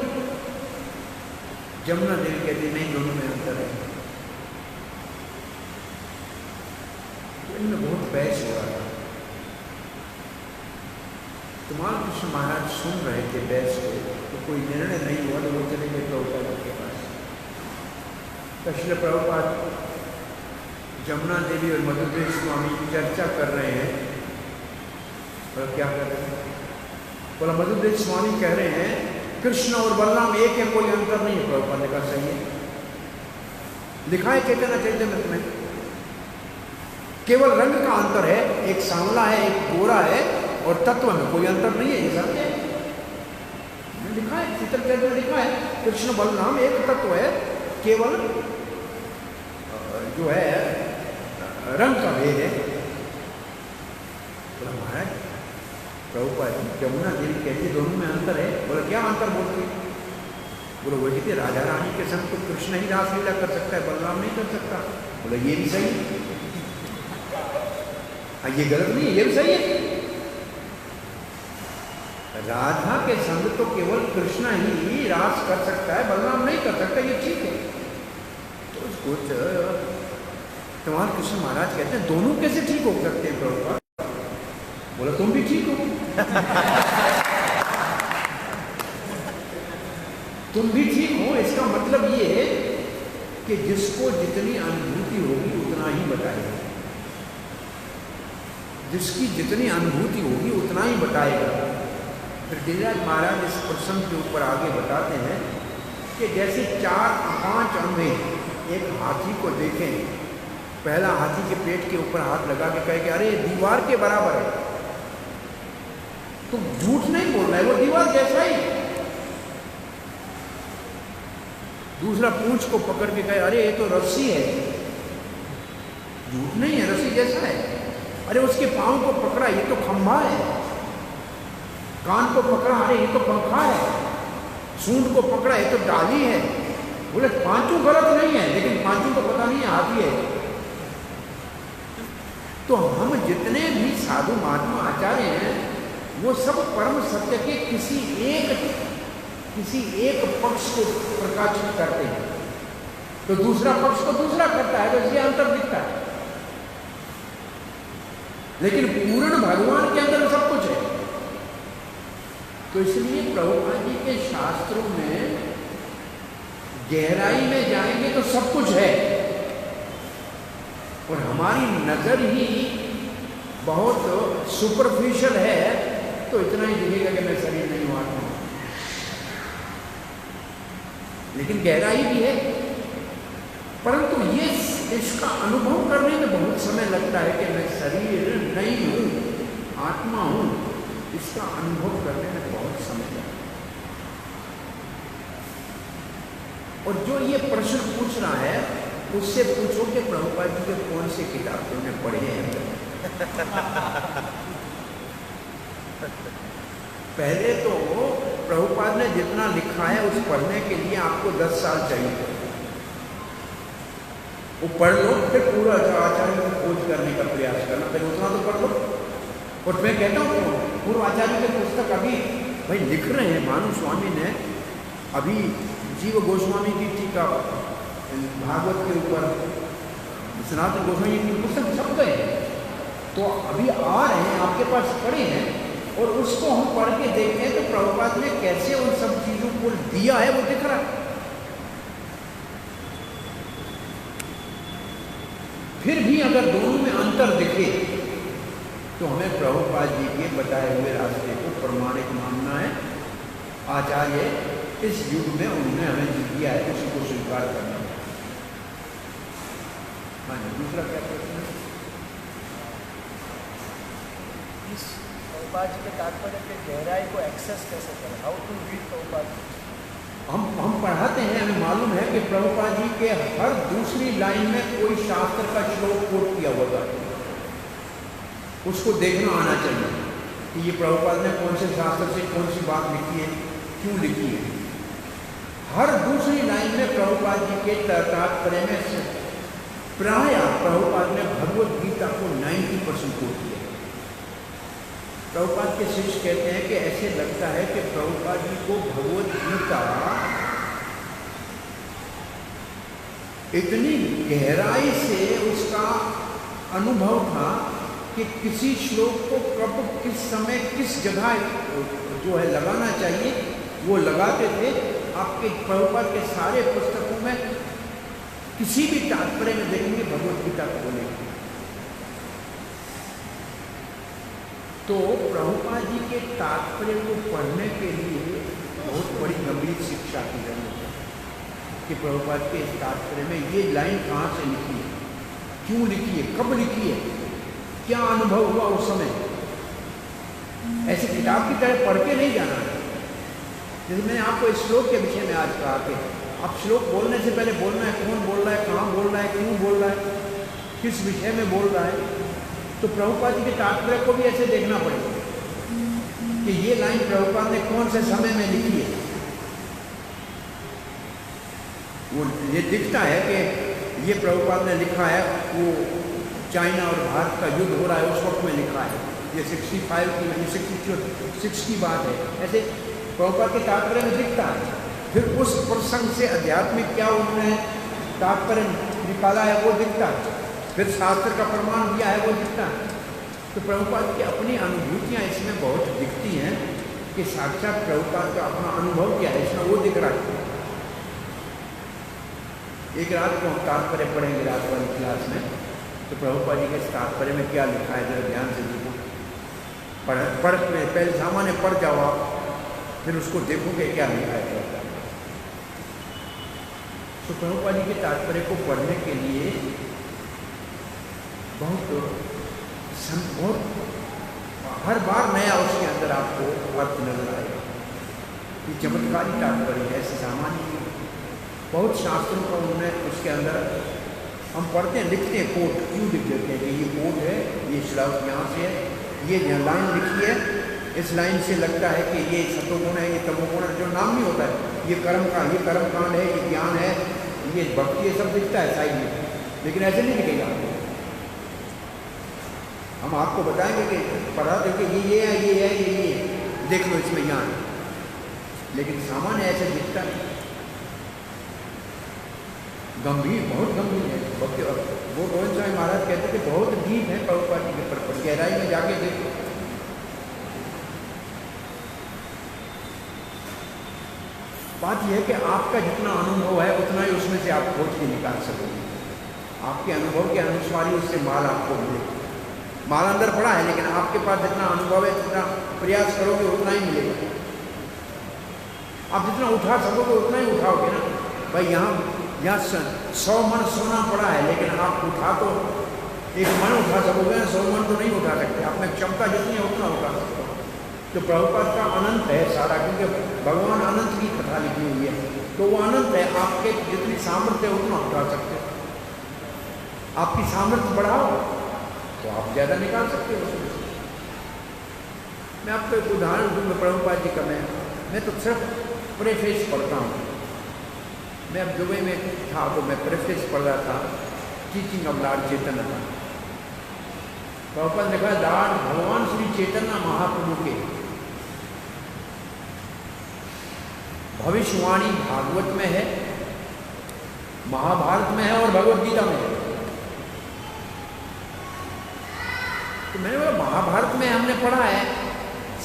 जमुना देवी कहती नहीं, दोनों में अंतर है। तो इनमें बहुत बहस हो रहा था। कुमार कृष्ण महाराज सुन रहे थे बहस को, तो कोई निर्णय नहीं हुआ, तो वो चले गए प्रभुपाद के पास। श्रील प्रभुपाद जमुना देवी और मधुद्वेष स्वामी चर्चा कर रहे हैं, और क्या कर रहे हैं? बोला मधुद्वेष स्वामी कह रहे हैं कृष्ण और बलराम एक है, कोई अंतर नहीं है। प्रभुपाद ने कहा सही है, लिखा है चैतन्य चरितामृत में, केवल रंग का अंतर है, एक सांवला है एक गोरा है, और तत्व में कोई अंतर नहीं है। ये सत्य है, लिखा है चैतन्य चरितामृत में, लिखा है कृष्ण बलराम एक तत्व है, केवल जो है रंग का भेद है। बोला महाराज प्रभुपाद जमुना देवी कहती दोनों में अंतर है। बोला क्या अंतर बोलते? बोलो वो कहते राजा रानी के संग तो कृष्ण ही रासलीला कर सकता है, बलराम नहीं कर सकता। बोला ये भी सही है, ये गलत नहीं है, ये भी सही है। राधा के संग तो केवल कृष्ण ही रास कर सकता है, बलराम नहीं कर सकता, ये ठीक है। तो कुछ तुम्हारे कृष्ण महाराज कहते हैं दोनों कैसे ठीक हो सकते हैं प्रभुपाद? बोला तुम भी ठीक हो तुम भी ठीक हो। इसका मतलब ये है कि जिसको जितनी अनुभूति होगी उतना ही बताएगा, जिसकी जितनी अनुभूति होगी उतना ही बताएगा। फिर गिरिराज महाराज इस प्रसंग के ऊपर आगे बताते हैं कि जैसे 4-5 अंधे एक हाथी को देखें, पहला हाथी के पेट के ऊपर हाथ लगा के कहे कि अरे दीवार के बराबर है, तो झूठ नहीं बोल रहा है, वो दीवार जैसा ही। दूसरा पूंछ को पकड़ के कहे अरे ये तो रस्सी है, झूठ नहीं है, रस्सी जैसा है। अरे उसके पांव को पकड़ा, ये तो खंभा है, कान को पकड़ा, अरे ये तो पंखा है। सूंड को पकड़ा, ये तो डाली है। बोले पांचों गलत नहीं है, लेकिन पांचों को पता नहीं है हाथी है। तो हम जितने भी साधु महात्मा आचार्य हैं वो सब परम सत्य के किसी एक पक्ष को प्रकाशित करते हैं, तो दूसरा पक्ष को दूसरा करता है, तो इसलिए अंतर दिखता है। लेकिन पूर्ण भगवान के अंदर सब कुछ है। तो इसलिए प्रभुपाद जी के शास्त्रों में गहराई में जाएंगे तो सब कुछ है, और हमारी नजर ही बहुत सुपरफिशियल है, तो इतना ही दिखेगा कि मैं शरीर नहीं हूं, आत्मा हूं। लेकिन गहराई भी है, परंतु ये इसका अनुभव करने में बहुत समय लगता है कि मैं शरीर नहीं हूं, आत्मा हूं। इसका अनुभव करने में बहुत समय लगता है। और जो ये प्रश्न पूछ रहा है उससे पूछो कि प्रभुपाद जी के कौन से किताब तुमने पढ़े हैं। पहले तो प्रभुपाद ने जितना लिखा है उस पढ़ने के लिए आपको 10 साल चाहिए। वो पढ़ लो, फिर पूरा आचार्य को खोज करने का प्रयास करना, फिर उतना तो पढ़ लो। और मैं कहता हूँ पूर्व आचार्य के पुस्तक अभी भाई लिख रहे हैं। भानु स्वामी ने अभी जीव गोस्वामी की टीका भागवत के ऊपर, सनातन गोस्वामी की पुस्तक छप गए हैं, तो अभी आ रहे हैं, आपके पास पढ़े हैं, और उसको हम पढ़ के देखते हैं तो प्रभुपाद ने कैसे उन सब चीजों को दिया है वो दिख रहा है। फिर भी अगर दोनों में अंतर दिखे तो हमें प्रभुपाद जी के बताए हुए रास्ते को प्रमाणिक मानना है। आचार्य इस युग में उन्होंने हमें जो दिया है उसी को स्वीकार करना है। हाँ जी, दूसरा क्या प्रश्न है? इस प्रभुपाद जी के तात्पर्य के गहराई को एक्सेस कैसे करें? How to read Prabhupada ji? हम पढ़ाते हैं, हमें मालूम है कि प्रभुपाद जी के हर दूसरी लाइन में कोई शास्त्र का श्लोक कोट किया होता है, उसको देखना आना चाहिए कि ये प्रभुपाद ने कौन से शास्त्र से कौन सी बात लिखी है, क्यों लिखी है। हर दूसरी लाइन में प्रभुपाद जी के तात्पर्य में प्राय प्रभुपाद ने भगवत गीता को 90% कोट किया। प्रभुपाद के शिष्य कहते हैं कि ऐसे लगता है कि प्रभुपाद जी को भगवत गीता इतनी गहराई से उसका अनुभव था कि किसी श्लोक को कब, किस समय, किस जगह जो है लगाना चाहिए वो लगाते थे। आपके प्रभुपाद के सारे पुस्तकों में किसी भी तात्पर्य में देखेंगे भगवत गीता को बोलेंगे। तो प्रभुपाद जी के तात्पर्य को पढ़ने के लिए बहुत बड़ी गंभीर शिक्षा की जरूरत है कि प्रभुपाद के इस तात्पर्य में ये लाइन कहाँ से लिखी है, क्यों लिखी है, कब लिखी है, क्या अनुभव हुआ उस समय। ऐसे किताब की तरह पढ़ के नहीं जाना है। जैसे मैंने आपको इस श्लोक के विषय में आज कहा कि आप श्लोक बोलने से पहले बोलना है कौन बोल रहा है, कहाँ बोल रहा है, क्यों बोल रहा है, किस विषय में बोल रहा है। तो प्रभुपाद जी के तात्पर्य को भी ऐसे देखना पड़ेगा कि ये लाइन प्रभुपाद ने कौन से समय में लिखी है। वो ये दिखता है कि ये प्रभुपाद ने लिखा है, वो चाइना और भारत का युद्ध हो रहा है उस वक्त में लिखा है, ये 65 की 66 की बात है। ऐसे प्रभुपाद के तात्पर्य में दिखता है। फिर उस प्रसंग से आध्यात्मिक क्या उन्होंने तात्पर्य निकाला है वो दिखता है, फिर शास्त्र का प्रमाण दिया है वो दिखता है। तो प्रभुपाद की अपनी अनुभूतियाँ इसमें बहुत दिखती हैं कि साक्षात प्रभुपाद का अपना अनुभव क्या है इसमें वो दिख रहा है। एक रात को हम तात्पर्य पढ़ेंगे रात वाली क्लास में, तो प्रभुपाद जी के तात्पर्य में क्या लिखा है जरा ध्यान से देखो। पढ़ पहले सामान्य पढ़ जाओ आप, फिर उसको देखोगे क्या लिखा है प्रभुपाद। तो प्रभुपाद जी के तात्पर्य को पढ़ने के लिए बहुत हर बार नया उसके अंदर आपको अर्थ नजर आएगा। ये चमत्कारी तात्पर्य है, ऐसे सामान्य बहुत शास्त्रों का उन्होंने उसके अंदर हम पढ़ते हैं, लिखते हैं, कोट क्यों लिख देते हैं कि ये कोट है, ये श्लोक यहाँ से है, ये लाइन लिखी है, इस लाइन से लगता है कि ये सतोगुण है, ये तमोगुण है, जो नाम नहीं होता है, ये कर्म कांड है, ये ज्ञान है, ये भक्ति, ये सब दिखता है साइड में, लेकिन ऐसे नहीं दिखेगा। हम आपको बताएंगे कि पढ़ा दे कि ये है, ये है, ये है, देख लो इसमें ज्ञान, लेकिन सामान्य ऐसे दिखता नहीं। गंभीर, बहुत गंभीर है भक्ति। वो गोविंद स्वामी महाराज कहते थे बहुत डीप है प्रभुपाद जी के पर गहराई में जाके देखो। बात यह है कि आपका जितना अनुभव है उतना ही उसमें से आप खोज के निकाल सकोगे। आपके अनुभव के अनुसार ही उससे माल आपको मिलेगा। माल अंदर पड़ा है, लेकिन आपके पास जितना अनुभव है, जितना प्रयास करोगे उतना ही मिलेगा। आप जितना उठा सकोगे उतना ही उठाओगे ना भाई। यहाँ 100 मन सोना पड़ा है, लेकिन आप उठा तो 1 मन उठा सकोगे ना, 100 मन तो नहीं उठा सकते। आप में क्षमता जितनी है उतना उठा सकते हो। तो प्रभुपाद का अनंत है सारा, क्योंकि भगवान अनंत की कथा लिखी हुई है, तो वो अनंत है। आपके जितनी सामर्थ्य है उतना उठा सकते हो। आपकी सामर्थ्य बढ़ाओ तो आप ज़्यादा निकाल सकते हो उसमें। मैं आपको एक उदाहरण दूँ प्रभुपाद जी का। मैं तो सिर्फ प्रेफेस पढ़ता हूँ। मैं अब दुबई में था तो मैं प्रेफेस पढ़ रहा था, टीचिंग ऑफ लॉर्ड चैतन्य का। प्रभुपाद ने कहा लॉर्ड भगवान श्री चैतन्य महाप्रभु के भविष्यवाणी भागवत में है, महाभारत में है और भगवद गीता में है। तो मैंने बोला महाभारत में हमने पढ़ा है,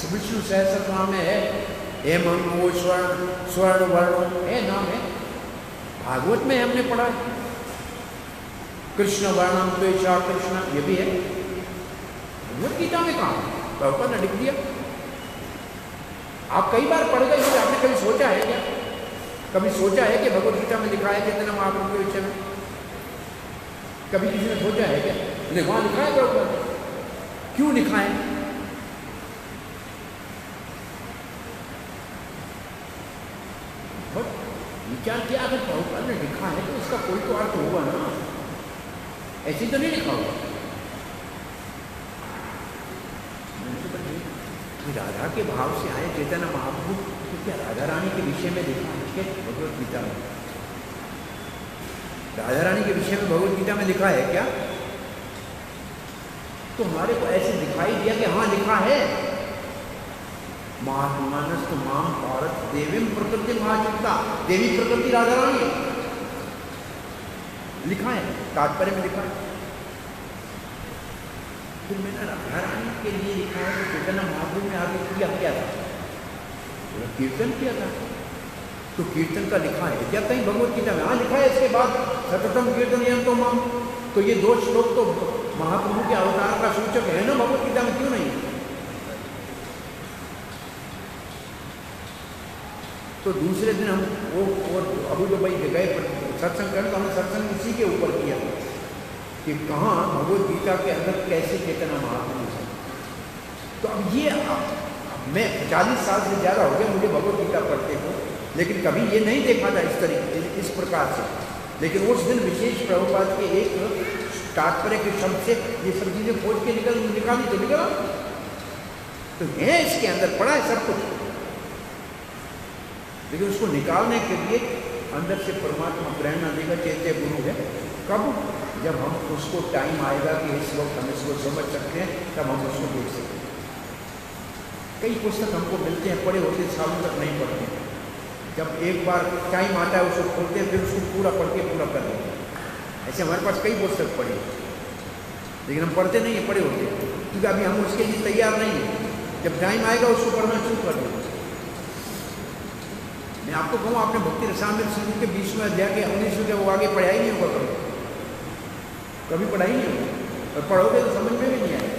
विष्णु सहस्रनाम में है, एम वो स्वर्ण वर्ण है नाम है। भागवत में हमने पढ़ा है कृष्ण वर्णम द्वेषा कृष्ण, ये भी है। भगवद गीता में कहा प्रभुपाद ने लिख दिया। आप कई बार पढ़ गए, तो आपने कभी सोचा है क्या? कभी सोचा है कि भगवद गीता में लिखा है चैतन्य महाप्रभु के विषय में? कभी किसी ने सोचा है क्या? नहीं, वहां लिखा है प्रभुपाद। क्यों लिखा है? विचार किया अगर प्रभुपाद ने लिखा है तो उसका कोई तो अर्थ होगा ना, ऐसे तो नहीं लिखा होगा। राधा के भाव से आए चैतन्य महाप्रभु, तो क्या राधा रानी के विषय में लिखा है क्या भगवद गीता में? राधा रानी के विषय में भगवद गीता में लिखा है क्या? तो हमारे को ऐसे दिखाई दिया कि हाँ लिखा है, मानस तो माम भारत देवीम प्रकृति महाचिंता, देवी प्रकृति राधा रानी लिखा है, तात्पर्य में लिखा है। फिर मैंने राधा रानी के लिए लिखा है तो चैतन्य महाप्रभु ने आगे किया क्या था? कीर्तन किया था, तो कीर्तन का लिखा है क्या कहीं भगवद गीता में? हाँ लिखा है। इसके बाद सततम कीर्तन यम तो माम, तो ये 2 श्लोक तो महाप्रभु के अवतार का सूचक है ना भगवद गीता में, क्यों नहीं? तो दूसरे दिन हम वो अबू दुबई के गए सत्संग करने, तो हमने सत्संग इसी के ऊपर किया कि कहाँ भगवद गीता के अंदर कैसे चैतन्य महाप्रभु है। तो अब ये मैं 40 साल से ज़्यादा हो गया मुझे भगवद गीता पढ़ते हो, लेकिन कभी ये नहीं देखा था इस तरीके इस प्रकार से। लेकिन उस दिन विशेष प्रभुपाद के एक तात्पर्य के शब्द से ये सब चीज़ें खोज के निकाली तो निकला, तो है इसके अंदर पड़ा है सब कुछ। लेकिन उसको निकालने के लिए अंदर से परमात्मा प्रेरणा देगा, चैत्य गुरु है। कब? जब हम उसको टाइम आएगा कि इस वक्त हम इसको समझ सकते हैं, तब हम उसको देख सकते हैं। कई पुस्तक हमको मिलते हैं, पढ़े होते सालों तक नहीं पढ़ते। जब एक बार टाइम आता है उसको खोलते हैं, फिर उसको पूरा पढ़ के पूरा कर लेते हैं। ऐसे हमारे पास कई पुस्तक पढ़े, लेकिन हम पढ़ते नहीं है, पढ़े होते हैं, क्योंकि अभी हम उसके लिए तैयार नहीं है। जब टाइम आएगा उसको पढ़ना शुरू कर देंगे। मैं आपको कहूँ, आपने भक्ति रसामृत सिंधु के 20वें अध्याय के 19वें के वो आगे पढ़ाई नहीं होगा, कभी पढ़ाई नहीं होगी, और पढ़ोगे तो समझ में भी नहीं आएगा।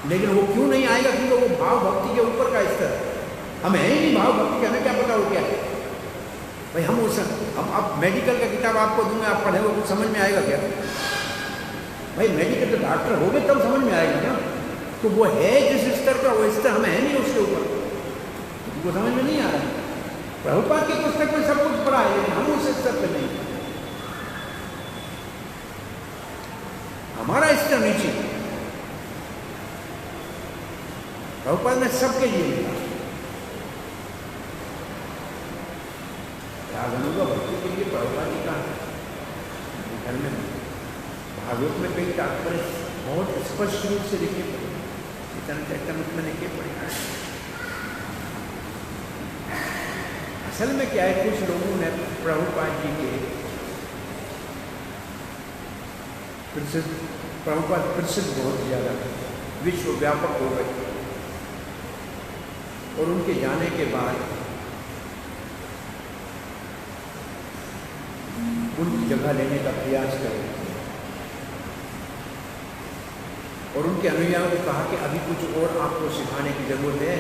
लेकिन वो क्यों नहीं आएगा? क्योंकि वो भाव भक्ति के ऊपर का स्तर है। हम है ही नहीं भाव भक्ति, हमें क्या पता हो क्या है भाई। हम अब मेडिकल का किताब आपको दूंगा, आप पढ़े, वो कुछ समझ में आएगा क्या भाई? मेडिकल के डॉक्टर हो गए तब समझ में आएगा ना। तो वो है जिस स्तर का, वो स्तर हमें है नहीं उसके ऊपर, वो समझ में नहीं आ रहा है। प्रभुपाद की पुस्तक में सब कुछ पढ़ा है, लेकिन हम उस स्तर पर नहीं, हमारा स्तर नीचे। प्रभुपाद ने सबके लिए लिखा। रागनुगा भक्ति के लिए प्रभुपाद जी का घर में भागवत में कई तात्पर्य बहुत स्पष्ट रूप से लिखे पड़े, चैतन्य चरितमृत में लिखे पड़े। असल में क्या है, कुछ लोगों ने प्रभुपाद जी के प्रभुपाद प्रसिद्ध बहुत ज़्यादा विश्व व्यापक हो गए और उनके जाने के बाद उनकी जगह लेने का प्रयास करें और उनके अनुयायियों ने कहा कि अभी कुछ और आपको सिखाने की जरूरत है,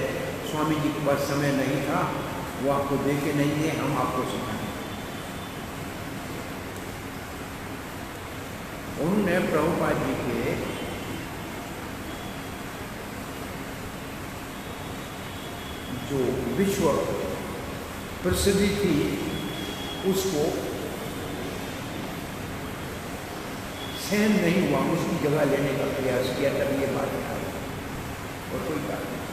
स्वामी जी के पास समय नहीं था, वो आपको दे के नहीं है, हम आपको सिखाएंगे। उन्होंने प्रभुपाद जी के जो विश्व प्रसिद्धि थी उसको सहन नहीं हुआ, उसकी जगह लेने का प्रयास किया, तब ये बात आई और कोई बात नहीं।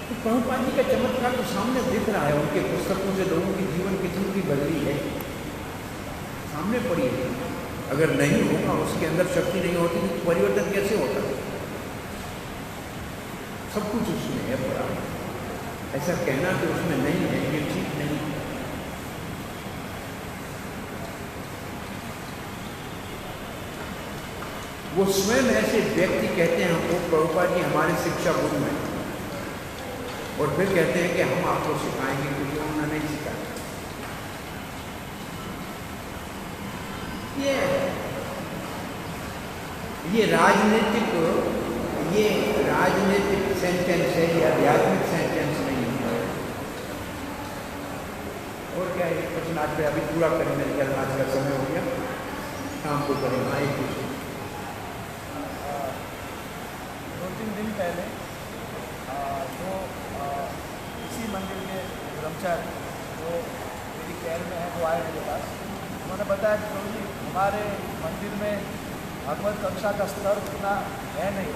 तो प्रभुपाद जी का चमत्कार तो सामने दिख रहा है, उनके पुस्तकों से लोगों की जीवन कितनी की बदली है सामने पड़ी है। अगर नहीं होगा, उसके अंदर शक्ति नहीं होती तो परिवर्तन कैसे होता? सब कुछ उसमें है पड़ा। ऐसा कहना कि उसमें नहीं है, ये ठीक नहीं है। वो स्वयं ऐसे व्यक्ति कहते हैं हमको, प्रभुपाद जी हमारे शिक्षा गुरु हैं, और फिर कहते हैं कि हम आपको सिखाएंगे, क्योंकि उन्होंने नहीं सिखाया। ये राजनीतिक सेंटेंस है, या आध्यात्मिक सेंटेंस नहीं है। और क्या है, प्रश्न आज पे अभी पूरा करें, मेरे ख्याल आज का समय हो गया, शाम को करें। हाँ, एक कुछ 2-3 दिन पहले जो इसी मंदिर के ब्रह्मचारी जो मेरी केयर में है, वो आए मेरे पास। उन्होंने बताया कि प्रभु जी, हमारे मंदिर में भगवत कक्षा का स्तर उतना है नहीं,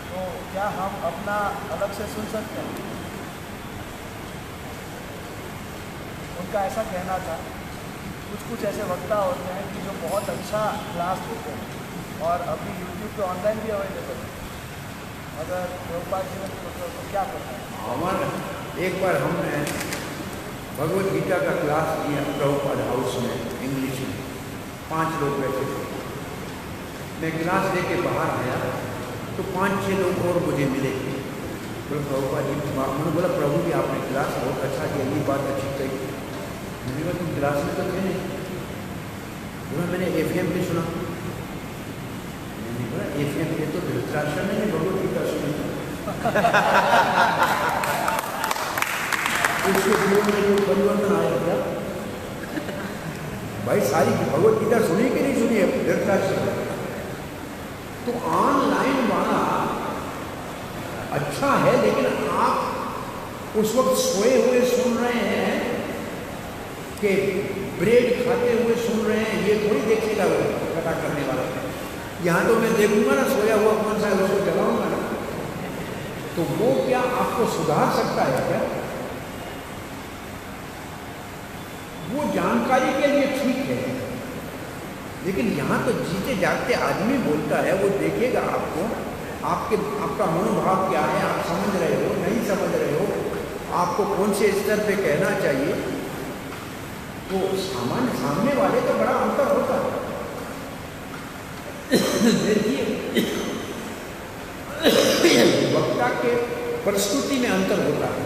तो क्या हम अपना अलग से सुन सकते हैं? उनका ऐसा कहना था। कुछ ऐसे वक्ता होते हैं कि जो बहुत अच्छा क्लास देते हैं, और अभी YouTube पे ऑनलाइन भी अवेलेबल है। अगर प्रभुपाद जी ने तो क्या करना है? हमारा एक बार हमने भगवत गीता का क्लास दिया प्रभुपाद हाउस में, इंग्लिश में, 5 लोग बैठे थे। मैं क्लास लेके बाहर आया तो 5-6 लोग और मुझे मिले। बोले प्रभुपाद जी, मैंने बोला प्रभु जी आपने क्लास बहुत अच्छा किया, ये बात अच्छी कही। मैंने बोला तुम क्लास में तो थे नहीं। बोला मैंने FM पे सुना। मैंने बोला FM पे तो धृतराष्ट्र ने भगवत गीता सुनी। उसके जीवन में जो परिवर्तन आया था, भाई सारी भगवत गीता सुनी कि नहीं सुनी है धृतराष्ट्र ने? तो ऑनलाइन वाला अच्छा है, लेकिन आप उस वक्त सोए हुए सुन रहे हैं कि ब्रेड खाते हुए सुन रहे हैं, ये थोड़ी देखेगा वो कथा करने वाला। यहाँ तो मैं देखूंगा ना सोया हुआ कौन सा है, उसको जगाऊंगा ना, तो वो क्या आपको सुधार सकता है क्या? वो जानकारी के लिए ठीक है, लेकिन यहाँ तो जीते जागते आदमी बोलता है, वो देखेगा आपको, आपका मनोभाव क्या है, आप समझ रहे हो नहीं समझ रहे हो, आपको कौन से स्तर पे कहना चाहिए। तो सामने वाले का बड़ा अंतर होता है। देखिए, वक्ता के प्रस्तुति में अंतर होता है,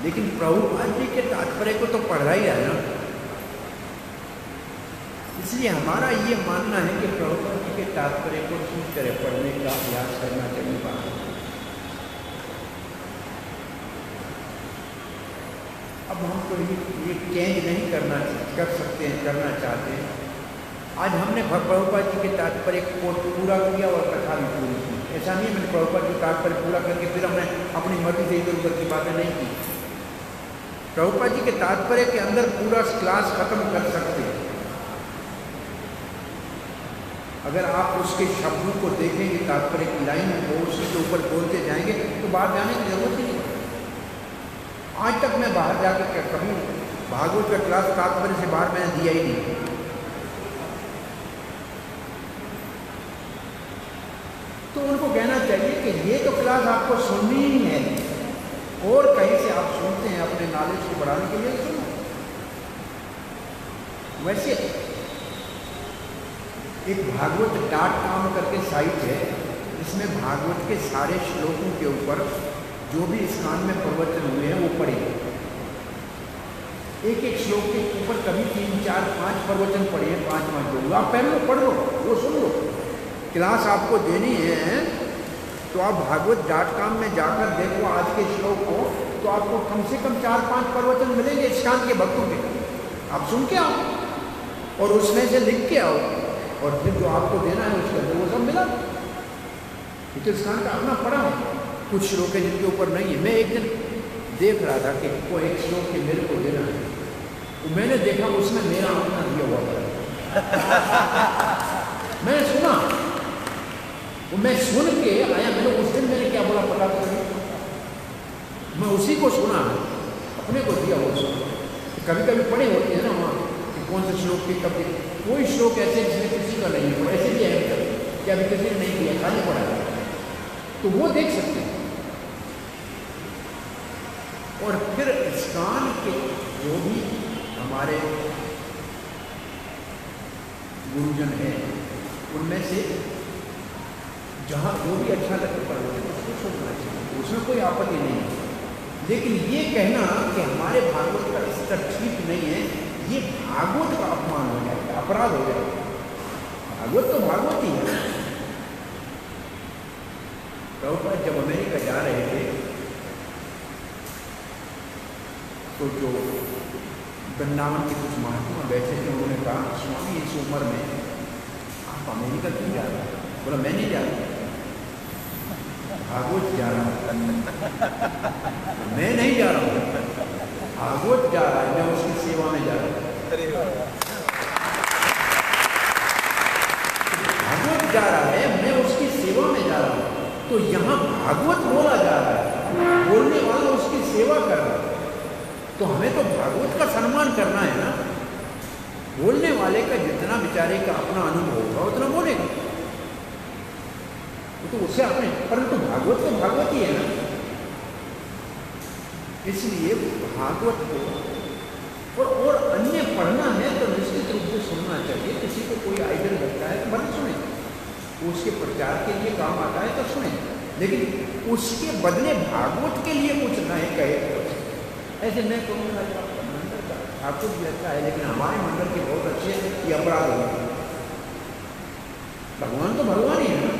लेकिन प्रभुपाद जी के तात्पर्य को तो पढ़ा ही है ना। इसलिए हमारा ये मानना है कि प्रभुपाद जी के तात्पर्य को ठीक तरह पढ़ने का अभ्यास करना चाहिए। अब हम तो ये चेंज नहीं करना चाहते हैं। आज हमने प्रभुपाद जी के तात्पर्य को पूरा किया और कथा भी पूरी की। ऐसा नहीं मैंने प्रभुपाद जी का तात्पर्य पूरा करके फिर हमने अपनी मर्जी से इधर उधर की बातें नहीं की। प्रभुपाद जी के तात्पर्य के अंदर पूरा क्लास खत्म कर सकते हैं अगर आप उसके शब्दों को देखेंगे, तात्पर्य की लाइन को उसी के ऊपर बोलते जाएंगे तो बाहर जाने की जरूरत ही नहीं। आज तक मैं बाहर जाकर कभी भागवत का क्लास तात्पर्य से बाहर मैंने दिया ही नहीं। तो उनको कहना चाहिए कि ये तो क्लास आपको सुननी ही है, और कहीं से आप सुनते हैं अपने नॉलेज को बढ़ाने के लिए सुनो। वैसे एक भागवत.com करके साइट है, इसमें भागवत के सारे श्लोकों के ऊपर जो भी स्कान में प्रवचन हुए हैं वो पढ़े। एक एक श्लोक के ऊपर कभी 3, 4, 5 प्रवचन पढ़े हैं, 5 लोग। आप पढ़ लो, वो सुन लो। क्लास आपको देनी है तो आप भागवत.com में जाकर देखो आज के श्लोक को, तो आपको कम से कम 4-5 प्रवचन मिलेंगे स्कान के भक्तों के। आप सुन के आओ और उसमें से लिख के आओ, और फिर जो आपको देना है उसके अंदर वो सब मिला। तो स्कान का अपना पढ़ा है, कुछ श्लोक है जिनके ऊपर नहीं है। मैं एक दिन देख रहा था कि वो एक श्लोक के मेरे को देना है, तो मैंने देखा उसमें मेरा अपना दिया हुआ पड़ा। मैंने सुना, वो मैं सुन के आया, मैंने उस दिन मैंने क्या बोला पता करें, मैं उसी को सुना, अपने को दिया वो सुना। कभी कभी पढ़े होते हैं ना वहाँ कि कौन से श्लोक की कब, कोई श्लोक ऐसे जिसमें किसी का नहीं है, ऐसे भी है कि अभी किसी ने नहीं किया, खाली पढ़ा है, तो वो देख सकते हैं। और फिर स्कान के जो भी हमारे गुरुजन हैं उनमें से जहाँ जो भी अच्छा लगता है उसको सुनना चाहिए, उसमें कोई आपत्ति नहीं है। लेकिन ये कहना कि हमारे भागवत का स्तर ठीक नहीं है, ये भागवत का अपमान हो जाएगा, अपराध हो जाएगा। भागवत तो भागवत ही है। प्रभुपाद जब अमेरिका जा रहे थे तो जो वृंदावन के कुछ महात्मा बैठे थे, उन्होंने कहा स्वामी इस उम्र में आप अमेरिका क्यों जा रहे हैं? बोला मैं नहीं जा रहा, भागवत जा रहा हूँ। मैं नहीं जा रहा हूँ, भागवत जा रहा है, मैं उसकी सेवा में जा रहा हूँ। भागवत जा रहा है, मैं उसकी सेवा में जा रहा हूँ। तो यहाँ भागवत बोला जा रहा है, बोलने वाला उसकी सेवा कर रहा है, तो हमें तो भागवत का सम्मान करना है ना। बोलने वाले का जितना बेचारे का अपना अनुभव होगा उतना बोलेगा, तो उससे अपने, परंतु भागवत तो भागवत ही है ना। इसलिए भागवत को और अन्य पढ़ना है तो निश्चित रूप से सुनना चाहिए। किसी को कोई आइडियल लगता है तो भले सुने, उसके प्रचार के लिए काम आता है तो सुने, लेकिन उसके बदले भागवत के लिए कुछ नहीं कहे। ऐसे मैं कहूँगा मंदिर का ठाकुर भी अच्छा है, लेकिन हमारे मंदिर के बहुत अच्छे हैं, ये अपराध होगा। भगवान तो भगवान ही है ना।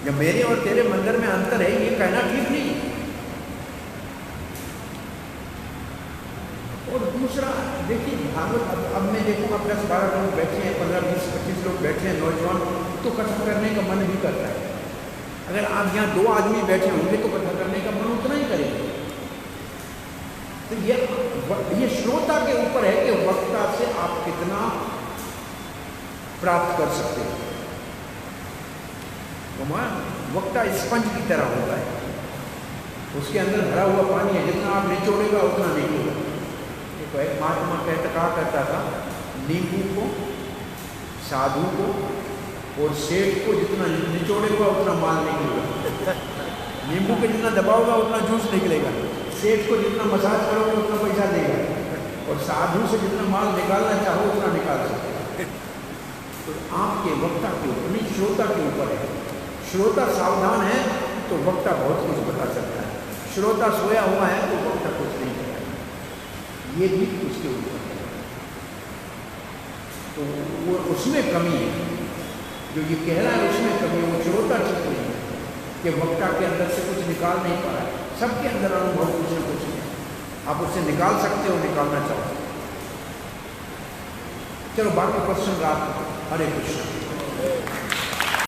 जब मेरे और तेरे मंदिर में अंतर है, ये कहना ठीक नहीं है। और दूसरा देखिए, भागवत अब मैं देखूँगा 10-12 लोग बैठे हैं, 15-20-25 लोग बैठे हैं नौजवान, तो कथा करने का मन भी करता है। अगर आप यहाँ 2 आदमी बैठे होंगे तो कथा करने का मन उतना ही करेगा। तो ये श्रोता के ऊपर है कि वक्ता से आप कितना प्राप्त कर सकते हैं। वक्ता स्पंज की तरह होता है, उसके अंदर भरा हुआ पानी है, जितना आप निचोड़ेगा उतना निकलेगा। देखो एक महात्मा कहा करता था, नींबू को, साधु को और सेठ को जितना निचोड़ेगा उतना माल निकलेगा। नींबू के जितना दबाओगा उतना जूस निकलेगा, सेठ को जितना मसाज करोगे उतना पैसा देगा, और साधु से जितना माल निकालना चाहो उतना निकाल सकते। तो आपके वक्ता के ऊपर नहीं, श्रोता के ऊपर है। श्रोता सावधान है तो वक्ता बहुत कुछ बता सकता है, श्रोता सोया हुआ है तो वक्ता कुछ नहीं बताएगा। ये भी उसके ऊपर है। तो वो उसमें कमी है, जो ये कह रहा है उसमें कमी है। वो श्रोता ठीक नहीं है कि वक्ता के अंदर से कुछ निकाल नहीं पा रहा है। सबके अंदर अनुभव कुछ न कुछ है, आप उससे निकाल सकते हो, निकालना चाहो। चलो बाकी क्वेश्चन रात। हरे कृष्ण।